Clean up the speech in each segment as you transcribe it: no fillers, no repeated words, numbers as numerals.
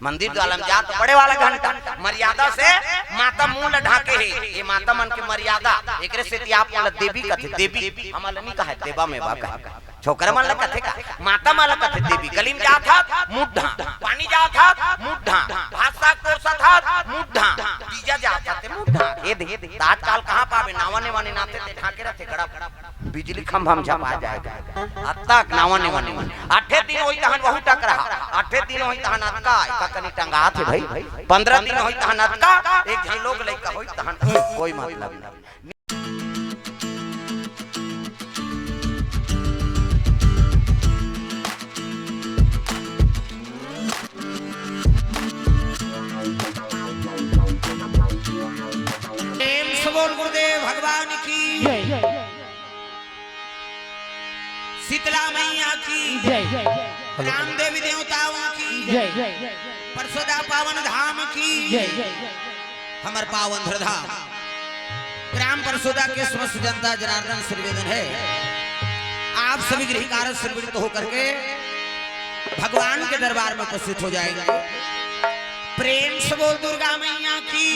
मंदिर द्वालम जात बड़े वाला घंटा मर्यादा से माता मूल ढाके है। ये माता मन के मर्यादा एकरे से आप मन देवी कथे देवी हमल नहीं कहे देवा में बा कहे छोकरा मन कथे का माता माला कथे देवी गलीम जा था मुड्ढा पानी जा था मुड्ढा भाषा कोसा था मुड्ढा तीजा जा था ते मुड्ढा ये दे आजकल कहां पावे नावने वाने नाते ते ढाके रहते गड़ा बिजली खंभा हम झपा जाएगा अत्ता नावने वाने आठे दिन होई तहन बहुत टकरा आठे दिन होई तहन अत्का का कनी टंगा थे भाई 15 दिन होई तहन अत्का एक जन लोग लइका होई तहन कोई मतलब नहीं। गुरुदेव भगवान की शीतला मैया की राम देवी देवताओं की परसोदा पावन धाम की हमर पावन धरधाम ग्राम परसोदा के समस्त जनता जनार्दन श्रीवेदन है। आप सभी गृह कार्य संविलित होकर के भगवान के दरबार में उपस्थित हो जाएंगे। प्रेम से बोल दुर्गा मैया की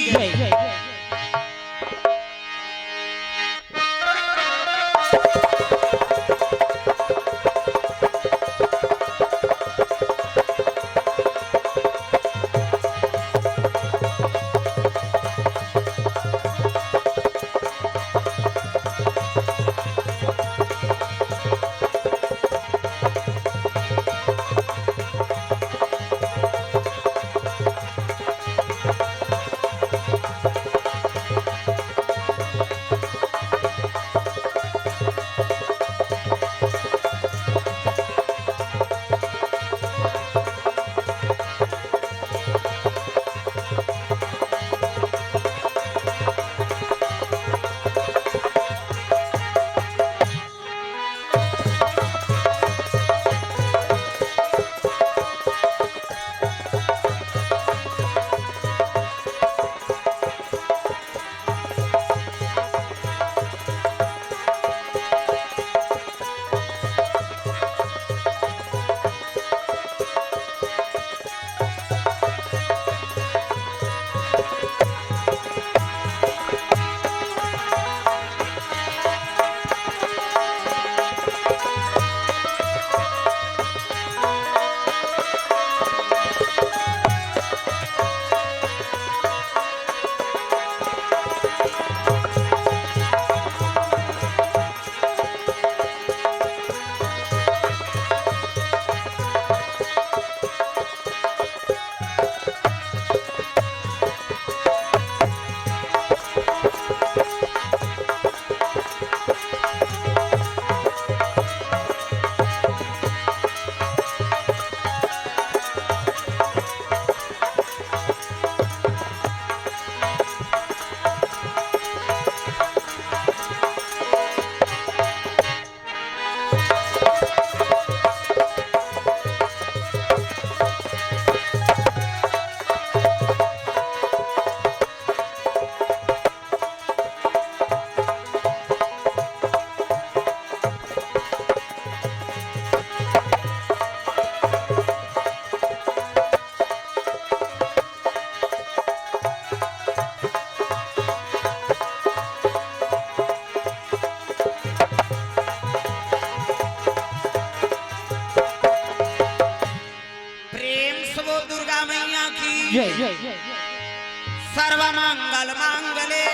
सर्वमंगल मांगले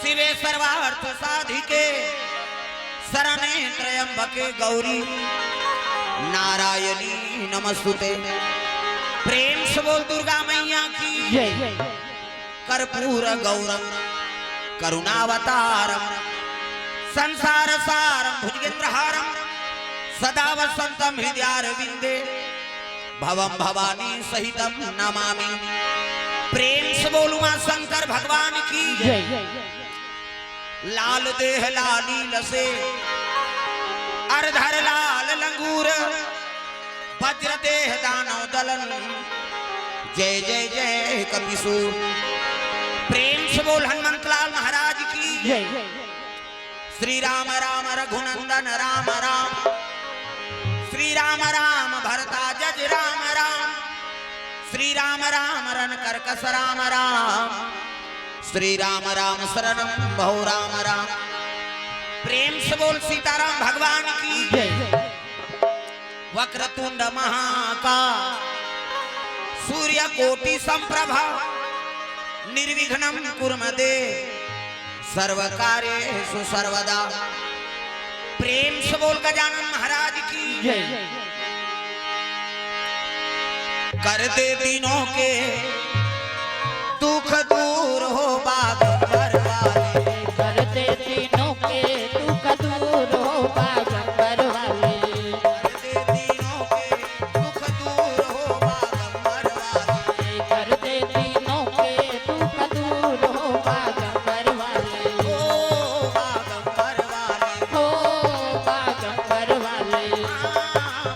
शिवे सर्वार्थ साधिके शरणे त्र्यंबके गौरी नारायणी नमस्तुते। प्रेम से बोल दुर्गा मैया की कर्पूर गौरम करुणावतारम संसार सारम भुजगेंद्रहारम सदा वसंतम हृदयारविंदे भवम भवानी सहितम नमामि। प्रेम से बोलू मां शंकर भगवान की लाल देह लाली लसे अर्धर लाल लंगूर वज्र देह दानव दलन जय जय जय कपिसूर। प्रेम से बोल हनुमंत लाल महाराज की श्री राम राम रघुनंदन राम राम श्री राम राम भरता जज राम राम श्री राम राम रन करकस राम राम, श्री राम राम शरणम बहु राम राम। प्रेम से बोल सीताराम भगवान की जय। वक्रतुंड महाकाय, सूर्य कोटि संप्रभा, निर्विघ्नं कुर्मते सर्व कार्येषु सर्वदा। प्रेम से बोल गजानन महाराज की जय। कर दे दिनों के दुख दूर हो बागंबर वाले, कर दे दिनों के दुख दूर हो बागंबर वाले, कर दे दिनों के दुख दूर हो बागंबर वाले, कर दे दिनों के दुख दूर हो बागंबर वाले, ओ बागंबर वाले, हो बागंबर वाले,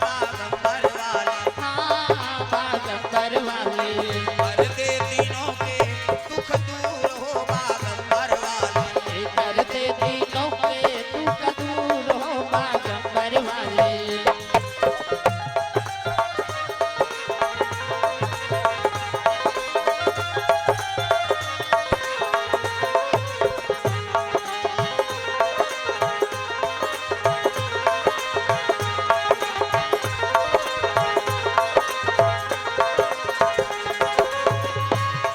बागंबर वाले, हाँ बागंबर वाले, कर दे दिनों के दुख दूर हो बागंबर वाले, कर दे दिनों के दुख दूर हो बागंबर वाले।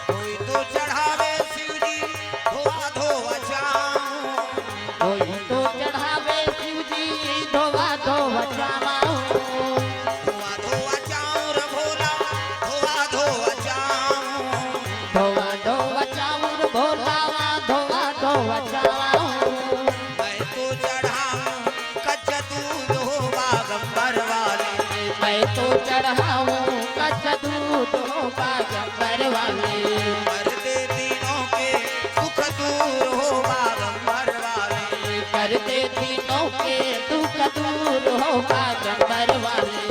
कोई तो चढ़ावे शिव जी धोआ धोआ जाऊं, कोई तो चढ़ावे शिव जी धोवा धोवा जाऊं, धोआ धोआ जाऊं रे भोला, धोआ धोआ जाऊं, धोवा धोवा चाउर भोलावा धोवा धोवा चाऊं, मैं तो चढ़ाऊं कच्चा दूध हो बागंबर वाले, मैं तो चढ़ाऊं कच्चा दूध हो बागंबर वाले, कर दे दिनों के दुख दूर हो बागंबर वाले, कर दे दिनों के दुख दूर हो बागंबर वाले।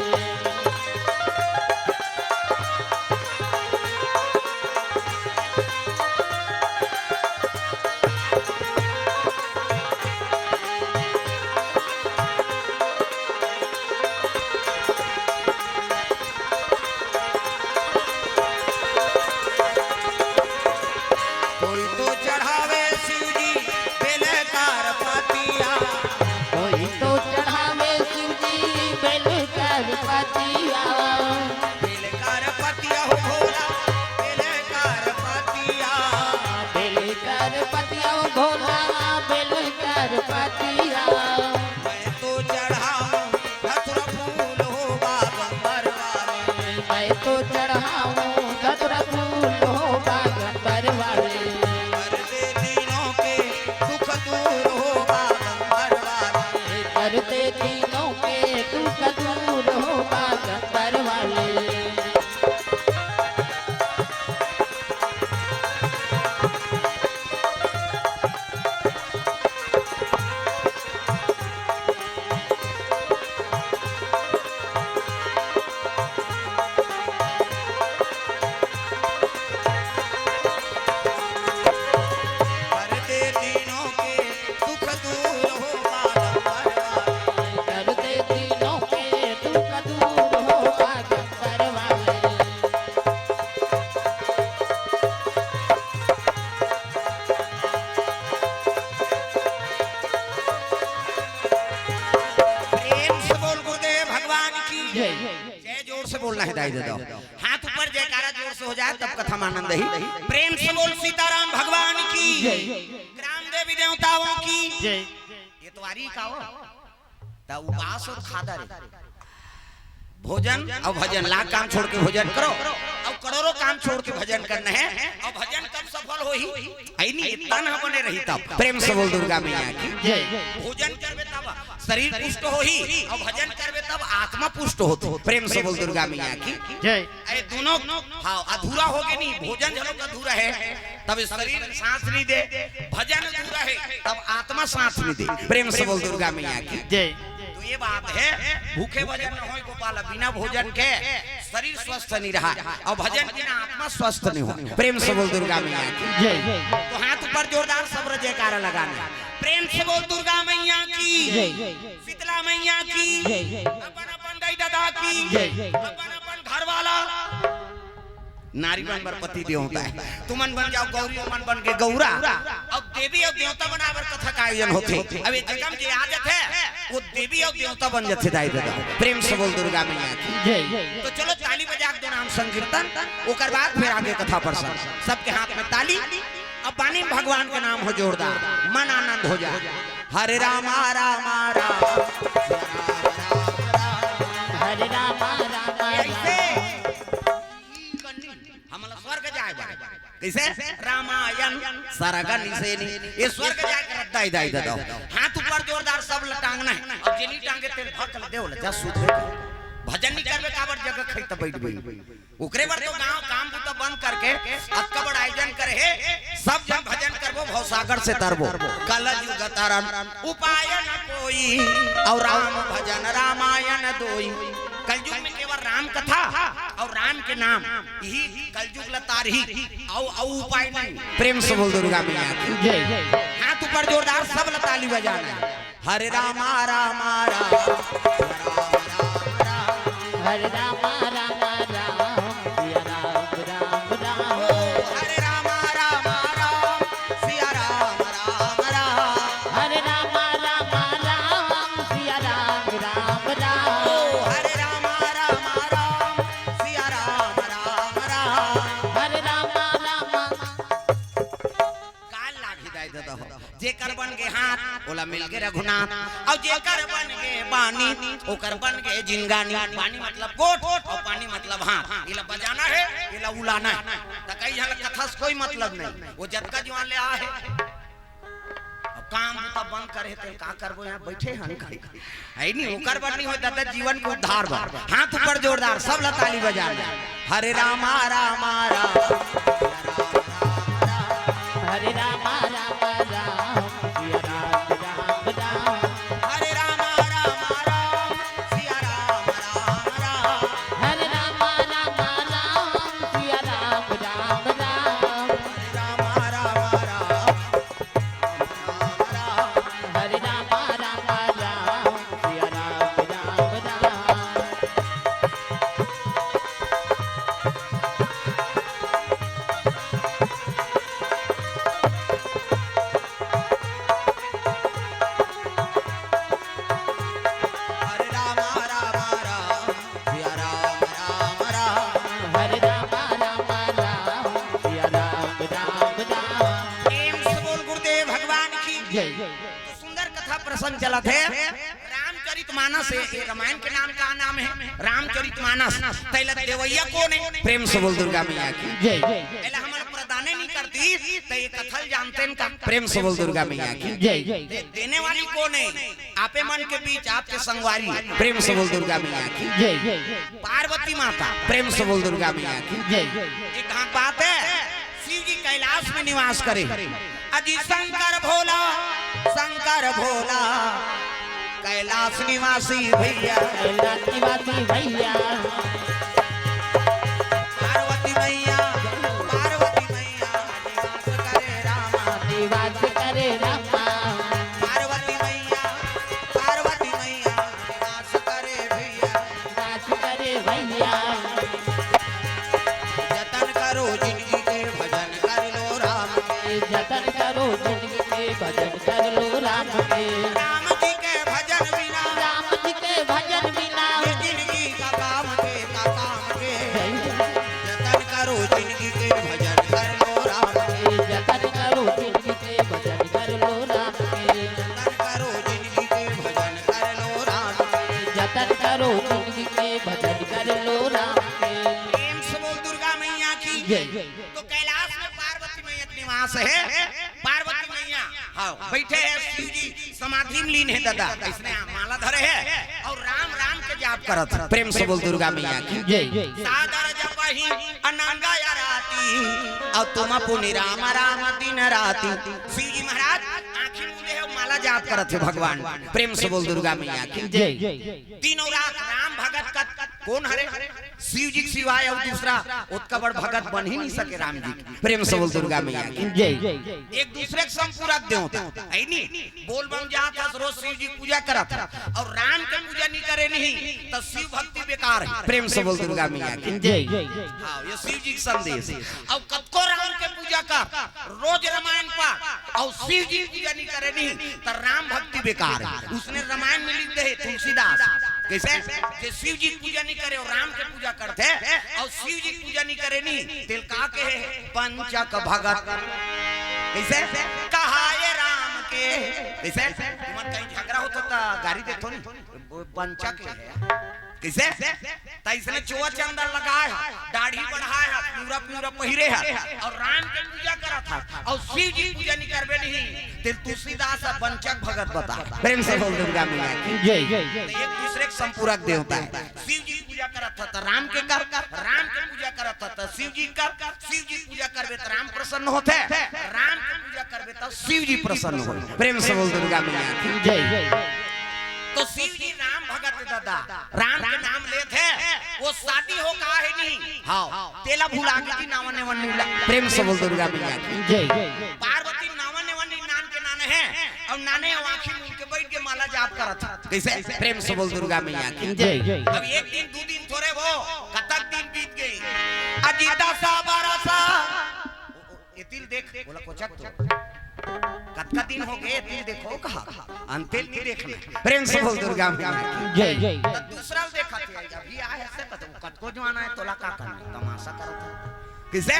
कोई तो चढ़ावे शिव जी बेलकार पातिया, कोई तो चढ़ावे शिव जी बेलकर पतिया, बेलकार पतिया हो भोला, बेलकार पतिया, बेलकर पतिया ओ भोला बेलकर पतिया, मैं तो चढ़ाऊं धतुरा फूल हो बागंबर वाले, मैं तो चढ़ाऊं धतुरा फूल हो बागंबर वाले, कर दे दिनों के दुख दूर हो बागंबर वाले, कर दे दिनों के दुख दूर हो बागंबर वाले। कर दे दिनों के दुख दूर हो बागंबर वाले, कर दे दिनों के दुख दूर हो बागंबर वाले। प्रेम से बोल गुरुदेव भगवान की जय। जय। जोर से बोलना है, दाई दे दो हाथ ऊपर, जयकारा जोर से हो जाए तब कथा में आनंद ही। प्रेम से बोल सीताराम भगवान की जय। ग्राम देवी देवताओं की जय। ये तो आरी का हो ता उपास और खादा रे भोजन और भजन, लाख काम छोड़ के भोजन करो और करोड़ों काम छोड़ के भजन करना है, और भजन कब सफल होही आई नहीं इतना ना बने रही तब। प्रेम से बोल दुर्गा मैया की जय। भोजन करवे तब शरीर पुष्ट होही और भजन करवे तब आत्मा पुष्ट होती। प्रेम से बोल दुर्गा मैया की जय। अरे दोनों हाँ अधूरा हो गए नहीं, भोजन जब अधूरा है तब शरीर सांस नहीं दे, भजन अधूरा है तब आत्मा सांस नहीं दे। प्रेम से बोल दुर्गा मैया की जय। तो ये बात है, भूखे भजन न होए गोपाल, बिना भोजन के शरीर स्वस्थ नहीं रहा और भजन बिना आत्मा स्वस्थ नहीं हो। प्रेम से बोल दुर्गा मैया की जय। तो हाथ ऊपर जोरदार सब्र जयकारा लगाना। प्रेम से बोल दुर्गा मैया की जय। शीतला मैया की जय। अपन अपन दाई दादा की जय। अपन अपन घर वाला नारी बन बर पति देव होता है। तुमन बन जाओ गौरी, मन बन के गौरा, और देवी और देवता बनावर कथा का आयोजन होते। अब ये जगम जे आदत है वो देवी और देवता बन जाते दाई दादा। प्रेम से बोल दुर्गा मैया की जय। तो चलो ताली बजा के दो नाम संकीर्तन, ओकर बाद फिर आगे कथा प्रसंग। सबके हाथ में ताली, अब पानी भगवान का नाम हो जोरदार, मन आनंद हो जाए। हरे रामा रामा राम हरे रामा रामा ऐसे हम स्वर्ग जाए कैसे रामायण सरगन से ये स्वर्ग जाए कर दाई दाई दादा। हाथ ऊपर जोरदार सब लटांगना है, और जेनी टांगे तेल भक्त देव ल जा सूत भजन नहीं करबे काबर जगह खई त बैठ गई। ओकरे बार तो गांव काम तो बंद करके अक्का बड़ आयोजन करे है, सब जन भजन करबो भवसागर से तरबो। कल युग तरन उपाय न कोई, और राम भजन रामायण दोई। कलयुग में केवल राम कथा और राम के नाम यही कलयुग लतार ही, और उपाय नहीं। प्रेम से बोल दुर्गा मैया की जय। हाथ ऊपर जोरदार सब लताली बजाना। हरे रामा रामा राम हरे रामा रामा राम सिया राम राम राम। हरे रामा रामा राम सिया राम राम राम। हरे रामा रामा राम सिया राम राम राम। हरे रामा रामा राम सिया राम राम राम। हरे रामा रामा काल लागी दाई दादा हो। जेकर बन के हाथ ओला मिल के रघुनाथ, और जेकर बन के बानी ओकर बन के जिंगानी। बानी मतलब कोट और पानी मतलब हाथ। इला बजाना है, इला उलाना है। त कई जगह कथा से कोई मतलब नहीं, वो जतका जवान ले आ है। अब काम तो बंद करे तो का करबो, यहां बैठे हन है नहीं। ओकर बन नहीं हो दादा जीवन को उद्धार बा। हाथ ऊपर जोरदार सब लताली बजाना। हरे रामा रामा राम हरे रामा रामा राम सिया राम राम राम। हरे रामा रामा राम सिया राम राम राम। हरे रामा रामा राम सिया राम राम राम। रामा रामा राम हरे रामा रामा राम सिया राम राम राम। हरे रामा रामा राम सिया राम राम राम। हरे रामा रामा राम सिया राम राम राम। प्रेम से बोल गुरुदेव भगवान की जय। तो सुंदर कथा प्रसंग चला थे। रामचरितमानस है, ये रामायण के नाम का नाम है रामचरितमानस। तैला देवैया कौन है? प्रेम से बोल दुर्गा मैया की जय। एला हमारा प्रदाने नहीं करती तो ये कथल जानते हैं का। प्रेम से बोल दुर्गा मैया की जय। देने वाली कौन है? आपे मन के बीच आपके संगवारी। प्रेम से बोल दुर्गा मैया की जय। पार्वती माता। प्रेम से बोल दुर्गा मैया की जय। एक कहाँ बात है, शिव जी कैलाश में निवास करे। अजी शंकर भोला कैलाश निवासी भैया। कैलाश निवासी भैया। पार्वती मैया निवास करे रामा। निवास करे रामा। पार्वती मैया निवास करे भैया। निवास करे भैया। जतन करो जिंदगी के भजन कर लो राम के। जतन करो जिंदगी के भजन कर लो राम के। राम जी के भजन बिना राम जी के भजन बिना ये जिंदगी का काम के जतन करो जिंदगी के भजन कर लो राम के। जतन करो जिंदगी के भजन कर लो राम के। जतन करो जिंदगी के भजन कर लो राम के। जतन करो जिंदगी के भजन कर लो राम के। प्रेम से बोल दुर्गा मैया की जय। तो कैलाश में पार्वती मैया का निवास है। पार्वती मैया हाँ बैठे हैं, शिव जी समाधि में लीन है दादा। इसने माला धरे है और राम राम के जाप करत। प्रेम से बोल दुर्गा मैया की जय। सादर जपहि अनंगा या राती, और तुम पुनि राम राम दिन राती। शिव जी महाराज आंखें मूंदे है, माला जाप करत है भगवान। प्रेम से बोल दुर्गा मैया की जय। तीनों रात राम भगत का कौन हरे? शिव जी के सिवाय और दूसरा उतना बड़ भगत बन ही नहीं सके राम जी की। प्रेम से बोल दुर्गा मैया की जय। एक दूसरे के संपूरक देवता है नहीं। बोल बम जहाँ था रोज शिव जी पूजा करा था और राम के पूजा नहीं करे नहीं तो शिव भक्ति बेकार है। प्रेम से बोल दुर्गा मैया की जय। हाँ ये शिव जी का संदेश है। और कब राम के पूजा कर रोज रामायण पाठ और शिव जी पूजा नहीं करे नहीं तो राम भक्ति बेकार है। उसने रामायण में लिख दे तुलसीदास कैसे कि शिव जी पूजा नहीं करे और राम के पूजा करते और शिव जी पूजा नहीं करे नहीं तिल का के पंचक भगत कैसे कहा ये राम के कैसे तुम कहीं झगड़ा होता था गाड़ी देतो नहीं पंचक है कैसे तैसने चोआ चंदन लगाया दाढ़ी बढ़ाया पूरा पूरा पहिरे है और राम के पूजा करा था और शिव जी पूजा नहीं करबे नहीं तिल तुलसीदास पंचक भगत बता। प्रेम से बोल दुर्गा मैया की जय। एक दूसरे के संपूरक देवता है। शिव जी पूजा करत था तो राम के कर राम के पूजा करत था तो शिव जी कर शिव जी पूजा करबे तो राम प्रसन्न होते राम के पूजा करबे तो शिव जी प्रसन्न हो। प्रेम से बोल दुर्गा मैया की जय। तो शिव जी राम भगत दादा राम के नाम लेते वो शादी हो कहा है नहीं हाँ तेला भूला के नावने वन्नी। प्रेम से बोल दुर्गा मैया की जय। पार्वती नावने वन्नी नान के नाने हैं और नाने आंखी मुंह के बैठ के माला जाप करत कैसे। प्रेम से बोल दुर्गा मैया की जय। अब एक दिन दो दिन थोड़े वो कतक दिन बीत गए अजीता सा बारसा ये तिल देख बोला कोचक तो कतका दिन हो गए तिल देखो कहा अंतिल नहीं देखना। प्रेम से बोल दुर्गा मैया की जय। दूसरा देखा थे अभी आए ऐसे कतको जवाना है तोला का करना तमाशा करत किसे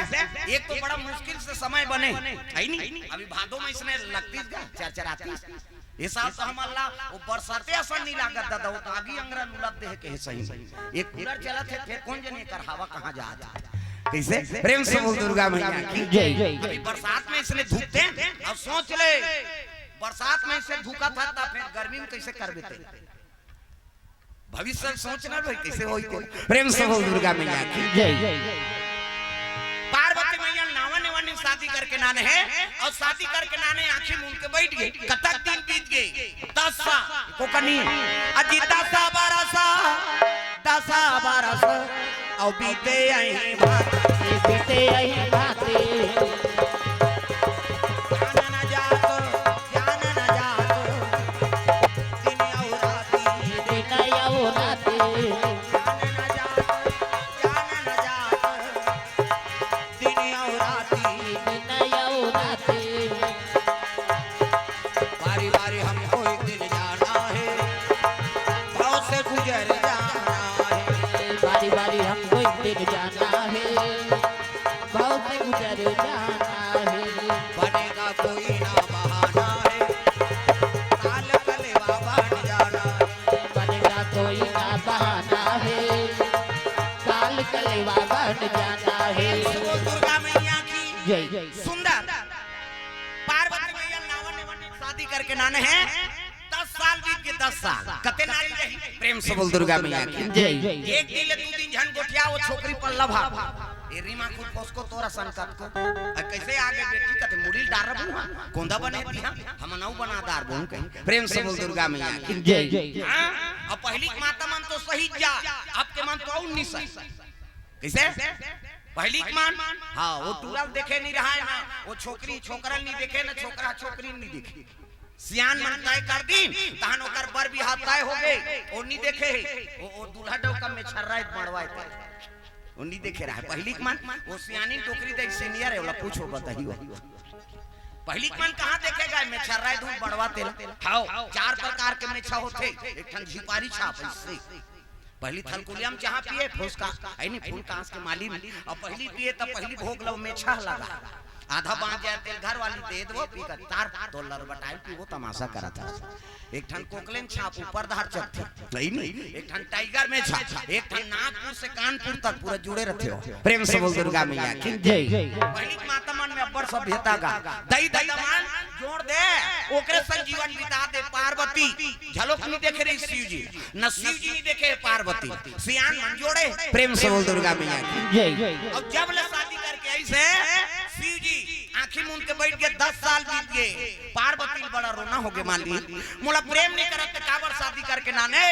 एक तो बड़ा मुश्किल से समय बने है नहीं। अभी भादो में इसने लगती चरचराती ये साल तो हम अल्लाह वो बरसाते असर नहीं लागत दादा वो तो आगी अंगरा नुलत दे के सही एक कूलर चला थे कौन जने कर हवा कहां जाता कैसे। प्रेम से बोल दुर्गा मैया की जय। अभी बरसात में इसने धूपते अब सोच ले बरसात में इसे धूका था तो फिर गर्मी में कैसे कर देते भविष्य सोचना भाई कैसे होई को। प्रेम से बोल दुर्गा मैया की जय। पार्वती मैया नावन वानी शादी करके नाने है और शादी करके नाने आंखें मूंद के बैठ गई कतक दिन बीत गए 10 साल को कनी अजी 10 12 और बीते आई बीते आई बातें जान न जात दिन और राती दिन और राती जान न जात दिन और राती दिन और राती बारी बारी हमको एक दिन जाना है भाव से गुजर जाना है बारी बारी हमको एक दिन जाना है बहुत से गुजर जाना है बनेगा कोई ना बहाना है काल कलेवा बन जाना है बनेगा कोई ना बहाना है काल कलेवा बन जाना है। वो दुर्गा मैया की जय। सुंदर पार्वती मैया नावन ने शादी करके नाने हैं 10 साल बीत के 10 साल कते नारी रही। प्रेम से बोल दुर्गा मैया की जय। एक दिन ले 2 दिन झन गोठिया वो छोकरी पर लभा ए रीमा खुद पोसको तोरा संकट को कैसे आगे बेटी कते मुड़ी डार बुआ कोंदा बने दिया हम नौ बना दार बोन कहीं। प्रेम से बोल दुर्गा मैया की जय। हां अब पहली माता मन तो सही जा अब के मन तो 19 कैसे पहली मान हां वो टूरल देखे नहीं रहा है ना वो छोकरी छोकरा नहीं देखे ना छोकरा छोकरी नहीं देखे सियान मन तय कर दिन तहन ओकर बर भी हाथ तय हो गए और नहीं देखे वो दूल्हा डोका में छर्राइत मड़वाए थे वो नहीं देखे रहा है। पहली मान वो सियानी टोकरी देख सीनियर है वाला पूछो बताइयो पहली मन कहां देखेगा में छर्राइत धूप मड़वा तेल खाओ 4 प्रकार के मेछा होते एक ठन झिपारी छाप इससे पहली थलकुलियम चाह पिए फूसका है नहीं फूल कांस के माली में और पहली पिए तो पहली भोग लो में छह लगा आधा बांध जाए तेल घर वाली दे दो पी कर तार $1 बटाई पी वो तमाशा करा था। एक ठन कोकलेन छाप ऊपर धार चढ़ती नहीं एक ठन टाइगर में छाप एक ठन नागपुर से कानपुर तक पूरा जुड़े रहते हो। प्रेम से बोल दुर्गा मैया की जय। पहली माता मन में अब्बर सभ्यता का दई दई दमान जोड़ दे ओकरे संजीवन बिता दे पार्वती झलक नहीं देखे रही शिव जी न शिव जी नहीं देखे पार्वती सियान मन जोड़े। प्रेम से बोल दुर्गा मैया की जय। और जब ले शादी करके ऐसे शिव जी आंखी मूंद के बैठ गए 10 साल बीत गए पार्वती बड़ा रोना हो गया मान ली मोला प्रेम नहीं करत काबर शादी करके नाने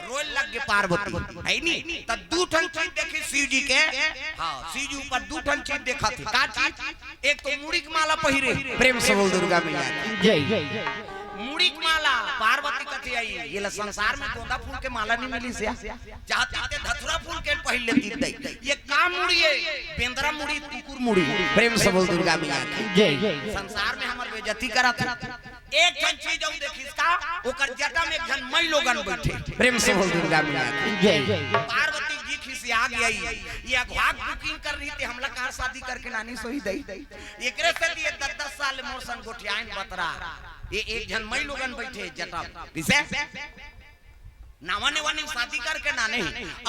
रोए लग गए पार्वती है नी त दू ठन चीज देखी शिव जी के हां शिव जी ऊपर दू ठन चीज देखा थी का चीज एक तो मुड़ी की माला पहिरे प्रेम से बोल दुर्गा मैया जय मुड़ी की माला पार्वती कथी आई ये ला संसार में गोंदा फूल के माला नहीं मिली से चाहते थे धतुरा फूल के पहन लेती दई ये का मुड़ी है बेंदरा मुड़ी कुकुर मुड़ी प्रेम से बोल दुर्गा मैया जय संसार में हमर बेइज्जती करा था एक जन चीज हम देखी इसका ओकर जटा में एक जन मई लोगन बैठे प्रेम से बोल दुर्गा मैया जय पार्वती जी खिसिया गई ये अगवाक बुकिंग कर रही थी हमला कार शादी करके नानी सोई दई एकरे से ये 10 साल मोर सन गोठियाइन बतरा ये एक जन मई लोगन बैठे जटा किसे नावाने वानी शादी करके नाने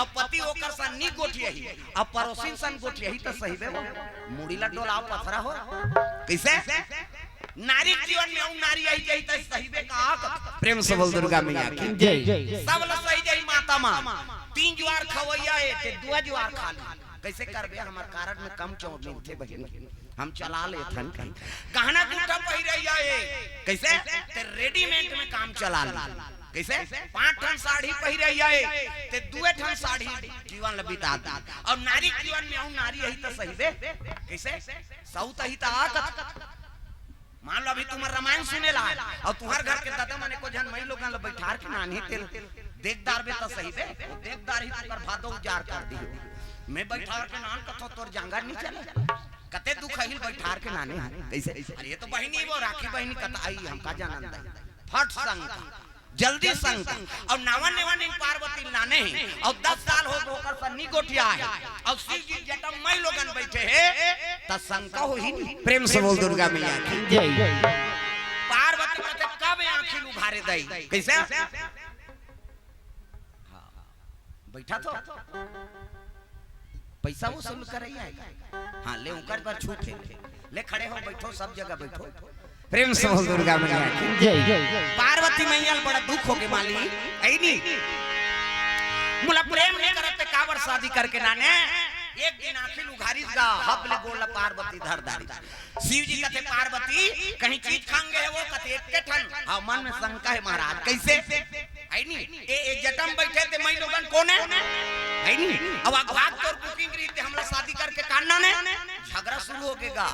अब पति होकर सन नी गोठिया ही अब पड़ोसी सन गोठिया ही तो सही बे मुड़ी ला डोलाओ पथरा हो कैसे नारी जीवन में उ नारी आई जाई त सही बे का प्रेम से बोल दुर्गा मैया की जय सब ला सही जाई माता मां 3 ज्वार खवैया है ते 2 ज्वार खा ली कैसे करबे हमार कारण में कम क्यों मिलते बहन हम चला ले थन कहना गुटा पहिरैया है कैसे ते रेडीमेड में काम चला ली कैसे 5 ठन साड़ी पहिरैया है ते 2 ठन साड़ी जीवन ल बिता दी और नारी जीवन में उ नारी है त सही बे कैसे सौत ही त आकत मान लो अभी तुम्हार रामायण सुने ला और तुम्हार घर के दादा माने को जन मई लोगन ल बैठार के नानी तेल देखदार बे त सही बे देखदार ही तुकर भादो उजार कर दी मैं बैठार के नान कथो तोर जांगा नहीं चले कते दुख हिल बैठार के नाने कैसे अरे ये तो बहिनी वो राखी बहिनी कत आई हम का जानन दई फट संग जल्दी संग और नावन नेवन पार्वती नाने और 10 साल हो होकर सन्नी गोठिया है और शिव जी जटा मई लोगन बैठे है त शंका हो ही प्रेम से बोल दुर्गा मैया की जय पार्वती कहते कब आंखी उघारे दई कैसे बैठा तो पैसा वसूल करई आएगा हां ले उकर पर छूट ले खड़े हो बैठो सब जगह बैठो प्रेम से बोल दुर्गा मैया की जय पार्वती मैया बड़ा दुख हो के माली आई नी मुला प्रेम नहीं करते काबर शादी करके नाने एक दिन आखिर उघारिस गा हबले गोला पार्वती धरदारी शिव जी कहते पार्वती कहीं चीज खाएंगे है वो कहते एक के ठन हां मन में शंका है महाराज कैसे आई नी ए जटम बैठे थे मई लोगन कोने आई नी अब अगवाक तोर बुकिंग रही थे हमला शादी करके काटना ने झगड़ा शुरू हो गएगा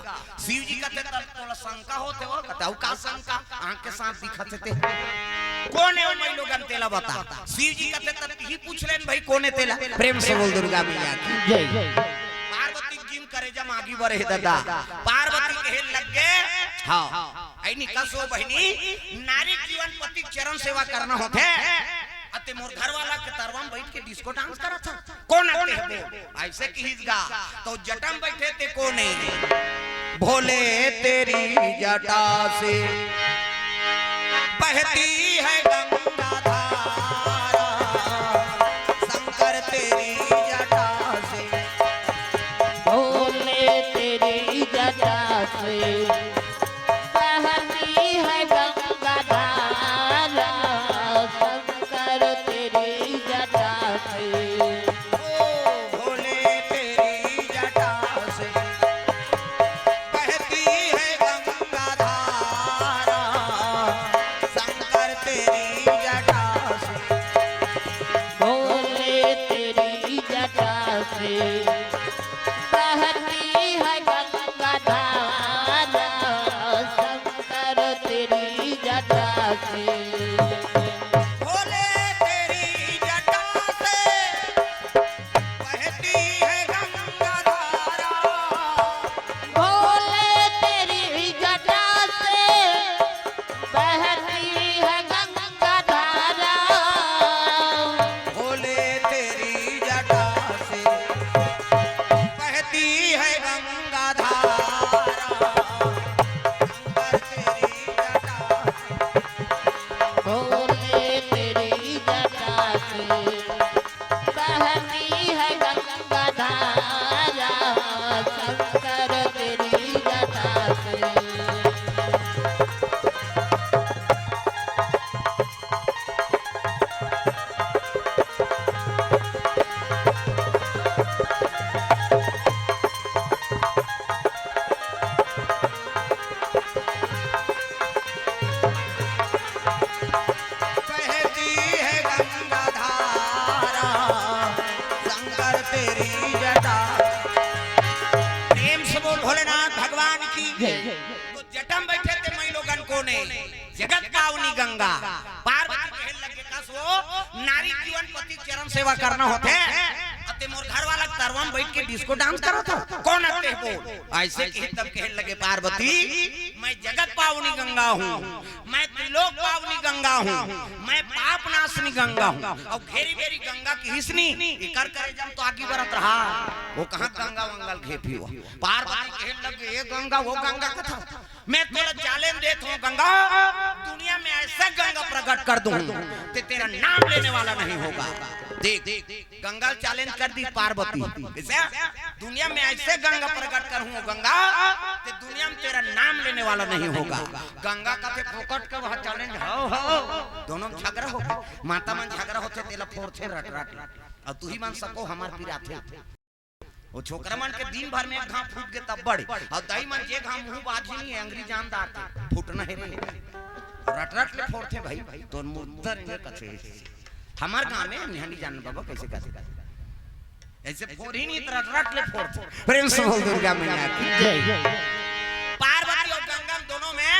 शिव जी कहते तोला शंका होते हो कहते का शंका आंख के साथ दिखते थे कौन है मई लोगन तेला बता शिव जी कहते तब ही पूछ लेन भाई कौन है तेला प्रेम से बोल दुर्गा मैया की जय पार्वती जिम करे जम आगे बढ़े दादा पार्वती के लग गए हां ऐनी कसो बहनी नारी जीवन पति चरण सेवा करना होते अते मोर घर वाला के तरवा में बैठ के डिस्को डांस करा था कौन आते है ऐसे की हिजगा तो जटम बैठे थे कौन है भोले तेरी जटा से बहती है गंगा धारा शंकर तेरी जटा से भोले तेरी जटा से बहती है गंगा धारा शंकर तेरी जटा से भोले तेरी जटा से बहती है गंगा धारा शंकर तेरी जटा से भोले तेरी जटा से बहती है गंगा धारा शंकर तेरी जटा से भोले तेरी जटा से बहती है गंगा धारा भोले तेरी जटा से बहती है गंगा धारा भोले तेरी जटा से बहती है गंगा धारा शंकर तेरी जटा भोले तेरी जटा से बहती है गंगा धारा शंकर तेरी जटा से भोलेनाथ भगवान की। जय। तो जटम बैठे थे मई लोगन को ने जगत पावनी गंगा पार्वती कहन लगे कस वो नारी जीवन पति चरण सेवा करना होते अते मोर घर वाला तरवन बैठ के डिस्को डांस करा था कौन अते बोल ऐसे कहे तब कहन लगे पार्वती मैं जगत पावनी गंगा हूँ, मैं त्रिलोक पावनी गंगा हूँ, मैं पाप नाशनी गंगा हूँ और घेरी घेरी गंगा की हिसनी कर करे जब तो आगे बढ़त रहा वो कहाँ गंगा वंगल घेपी हुआ। पार्वती कहन लगे ये गंगा वो गंगा कथा मैं तेरा चैलेंज देता हूँ गंगा दुनिया में ऐसा गंगा प्रकट कर दूं ते तेरा नाम लेने वाला नहीं होगा। देख गंगा चैलेंज कर दी पार्वती कैसे दुनिया में ऐसे गंगा प्रकट करूं गंगा ते दुनिया में तेरा नाम लेने वाला नहीं होगा। गंगा का ते फोकट का वह चैलेंज हो दोनों झगड़ा हो माता मन झगड़ा होते तेला फोड़ते रट रट और तू ही मान सको हमार पिरा थे वो छोकरा मन के दिन भर में घाम फूट के तब बड़े और दही मन जे घाम मुंह बाजी नहीं है अंग्रेजी जानदार थे फूटना है रे रट रट ले फोड़ते भाई तो मुद्दर इनके कथे हमार गांव में निहनी जान बाबा कैसे कहते ऐसे फोड़ ही नहीं रट रट ले फोड़ते। प्रेम से बोल दुर्गा मैया की जय। पार्वती और गंगा दोनों में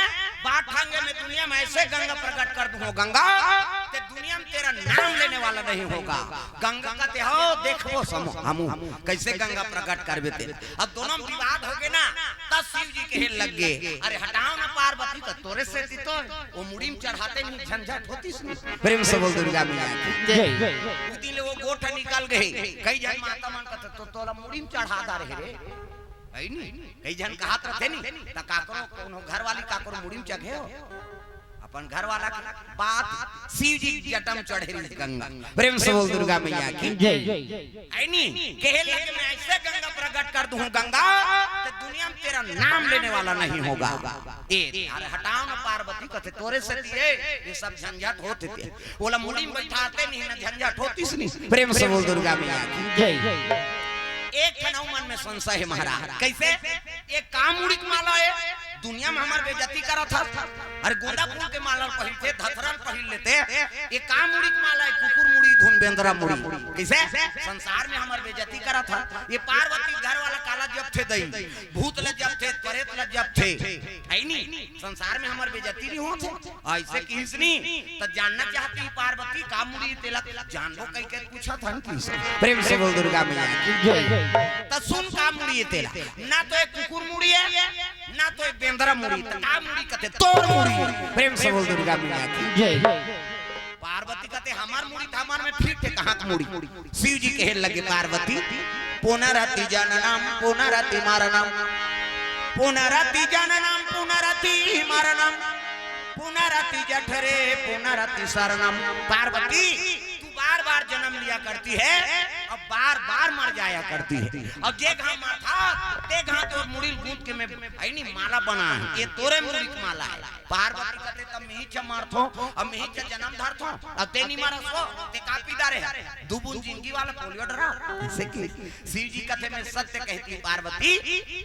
बात ठांगे में दुनिया में ऐसे गंगा प्रकट कर दूं गंगा ते दुनिया में तेरा नाम लेने वाला नहीं होगा। गंगा कहते हो देखो समो हमू कैसे गंगा प्रकट कर देते अब दोनों में विवाद हो गए ना तब शिव जी कहे लग गए अरे हटाओ ना पार्वती का तोरे से तो वो मुड़ी में चढ़ाते नहीं झंझट होती इसमें। प्रेम से बोल दुर्गा मैया की जय। उस दिन वो गोठ निकाल गए कई जन माता मन का तो तोला मुड़ी में चढ़ा दा रहे रे है नहीं कई जन कहत रहते नहीं त काकरो कोनो घर वाली काकरो मुड़ी में चढ़े हो अपन घर वाला की बात शिव जी जटम चढ़े रही गंगा। प्रेम से बोल दुर्गा मैया की जय। है नहीं कहे लगे मैं ऐसे गंगा प्रकट कर दूं गंगा तो दुनिया में तेरा नाम लेने वाला नहीं होगा। ए अरे हटाओ ना पार्वती कहते तोरे से दिए ये सब झंझट होते थे बोला मुड़ी में बैठाते नहीं ना झंझट होती नहीं। प्रेम से बोल दुर्गा मैया की जय। एक खनाऊ मन में संशय है महाराज कैसे एक काम मुड़ी की माला है दुनिया में हमार बेइज्जती करा था अरे गोंदा फूल के माला पहनते धतरन पहन लेते ये काम मुड़ी की माला है कुकुर मुड़ी धुन बेंद्रा मुड़ी कैसे संसार में हमार बेइज्जती करा था। ये पार्वती घर वाला काला जब थे दई भूत ल जब थे प्रेत ल जब थे है नहीं संसार में हमार बेइज्जती नहीं होते ऐसे किसनी तो जानना चाहती पार्वती काम मुड़ी तेला जानबो कई के पूछा था किसे। प्रेम से बोल दुर्गा मैया की जय। तो सुन काम मुड़ी तेला ना तो एक कुकुर मुड़ी है ना तो एक बेंद्रा मुड़ी तो काम मुड़ी कहते तोड़ मुड़ी। प्रेम से बोल दुर्गा मैया की जय। पार्वती कहते हमार मुड़ी था हमार में फिर थे कहां मुड़ी। शिव जी कहे लगे पार्वती पुनरति जननम पुनरति मरणम पुनरति जननम पुनरति मरणम पुनरति जठरे पुनरति शरणम। पार्वती तू बार बार जन्म लिया करती है अब बार बार मर जाया करती है और जे घाव मर था ते घाव तो मुड़ी गूंथ के में आई नहीं माला बना है ये तोरे मुड़ी की माला है। पार्वती कहते तब मिही च मारथो अब मिही च जन्म धरथो अब ते नहीं मारसो ते कापी दारे दुबुन जिंदगी वाला पोलियो डरा जैसे कि शिव जी कहते मैं सत्य कहती पार्वती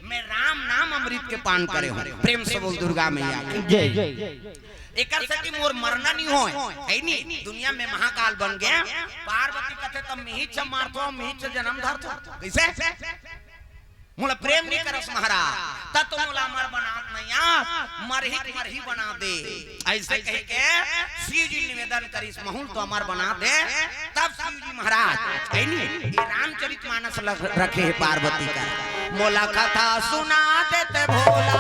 मैं राम नाम अमृत के पान करे हूं। प्रेम से बोल दुर्गा मैया की जय। एकर से कि मोर मरना नहीं होए है नहीं दुनिया में महाकाल बन गया। पार्वती कहते तब मिही च मारथो मिही च जन्म धरथो कैसे मोला प्रेम नहीं करस महाराज तब तो मोला मर बना नहीं मरही बना दे ऐसे कह के शिव जी निवेदन करिस महूल तो अमर बना दे तब शिव जी महाराज है नहीं ये रामचरितमानस रखे है पार्वती का मोला कथा सुना देते भोला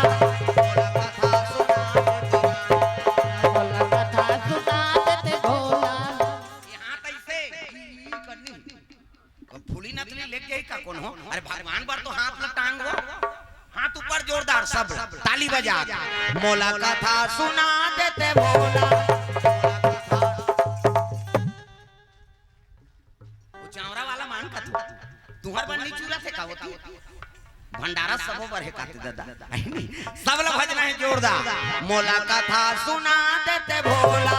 फूली नकली लेके गई का कौन हो अरे भगवान बार तो हाथ में टांग वो हाथ ऊपर जोरदार सब ताली बजा मोला कथा सुना देते भोला वो चावरा वाला मान कथा तुहर बन्नी चूल्हा थे का होती भंडारा सबो पर है काते दादा सब लोग भजना है जोरदार मोला कथा सुना देते भोला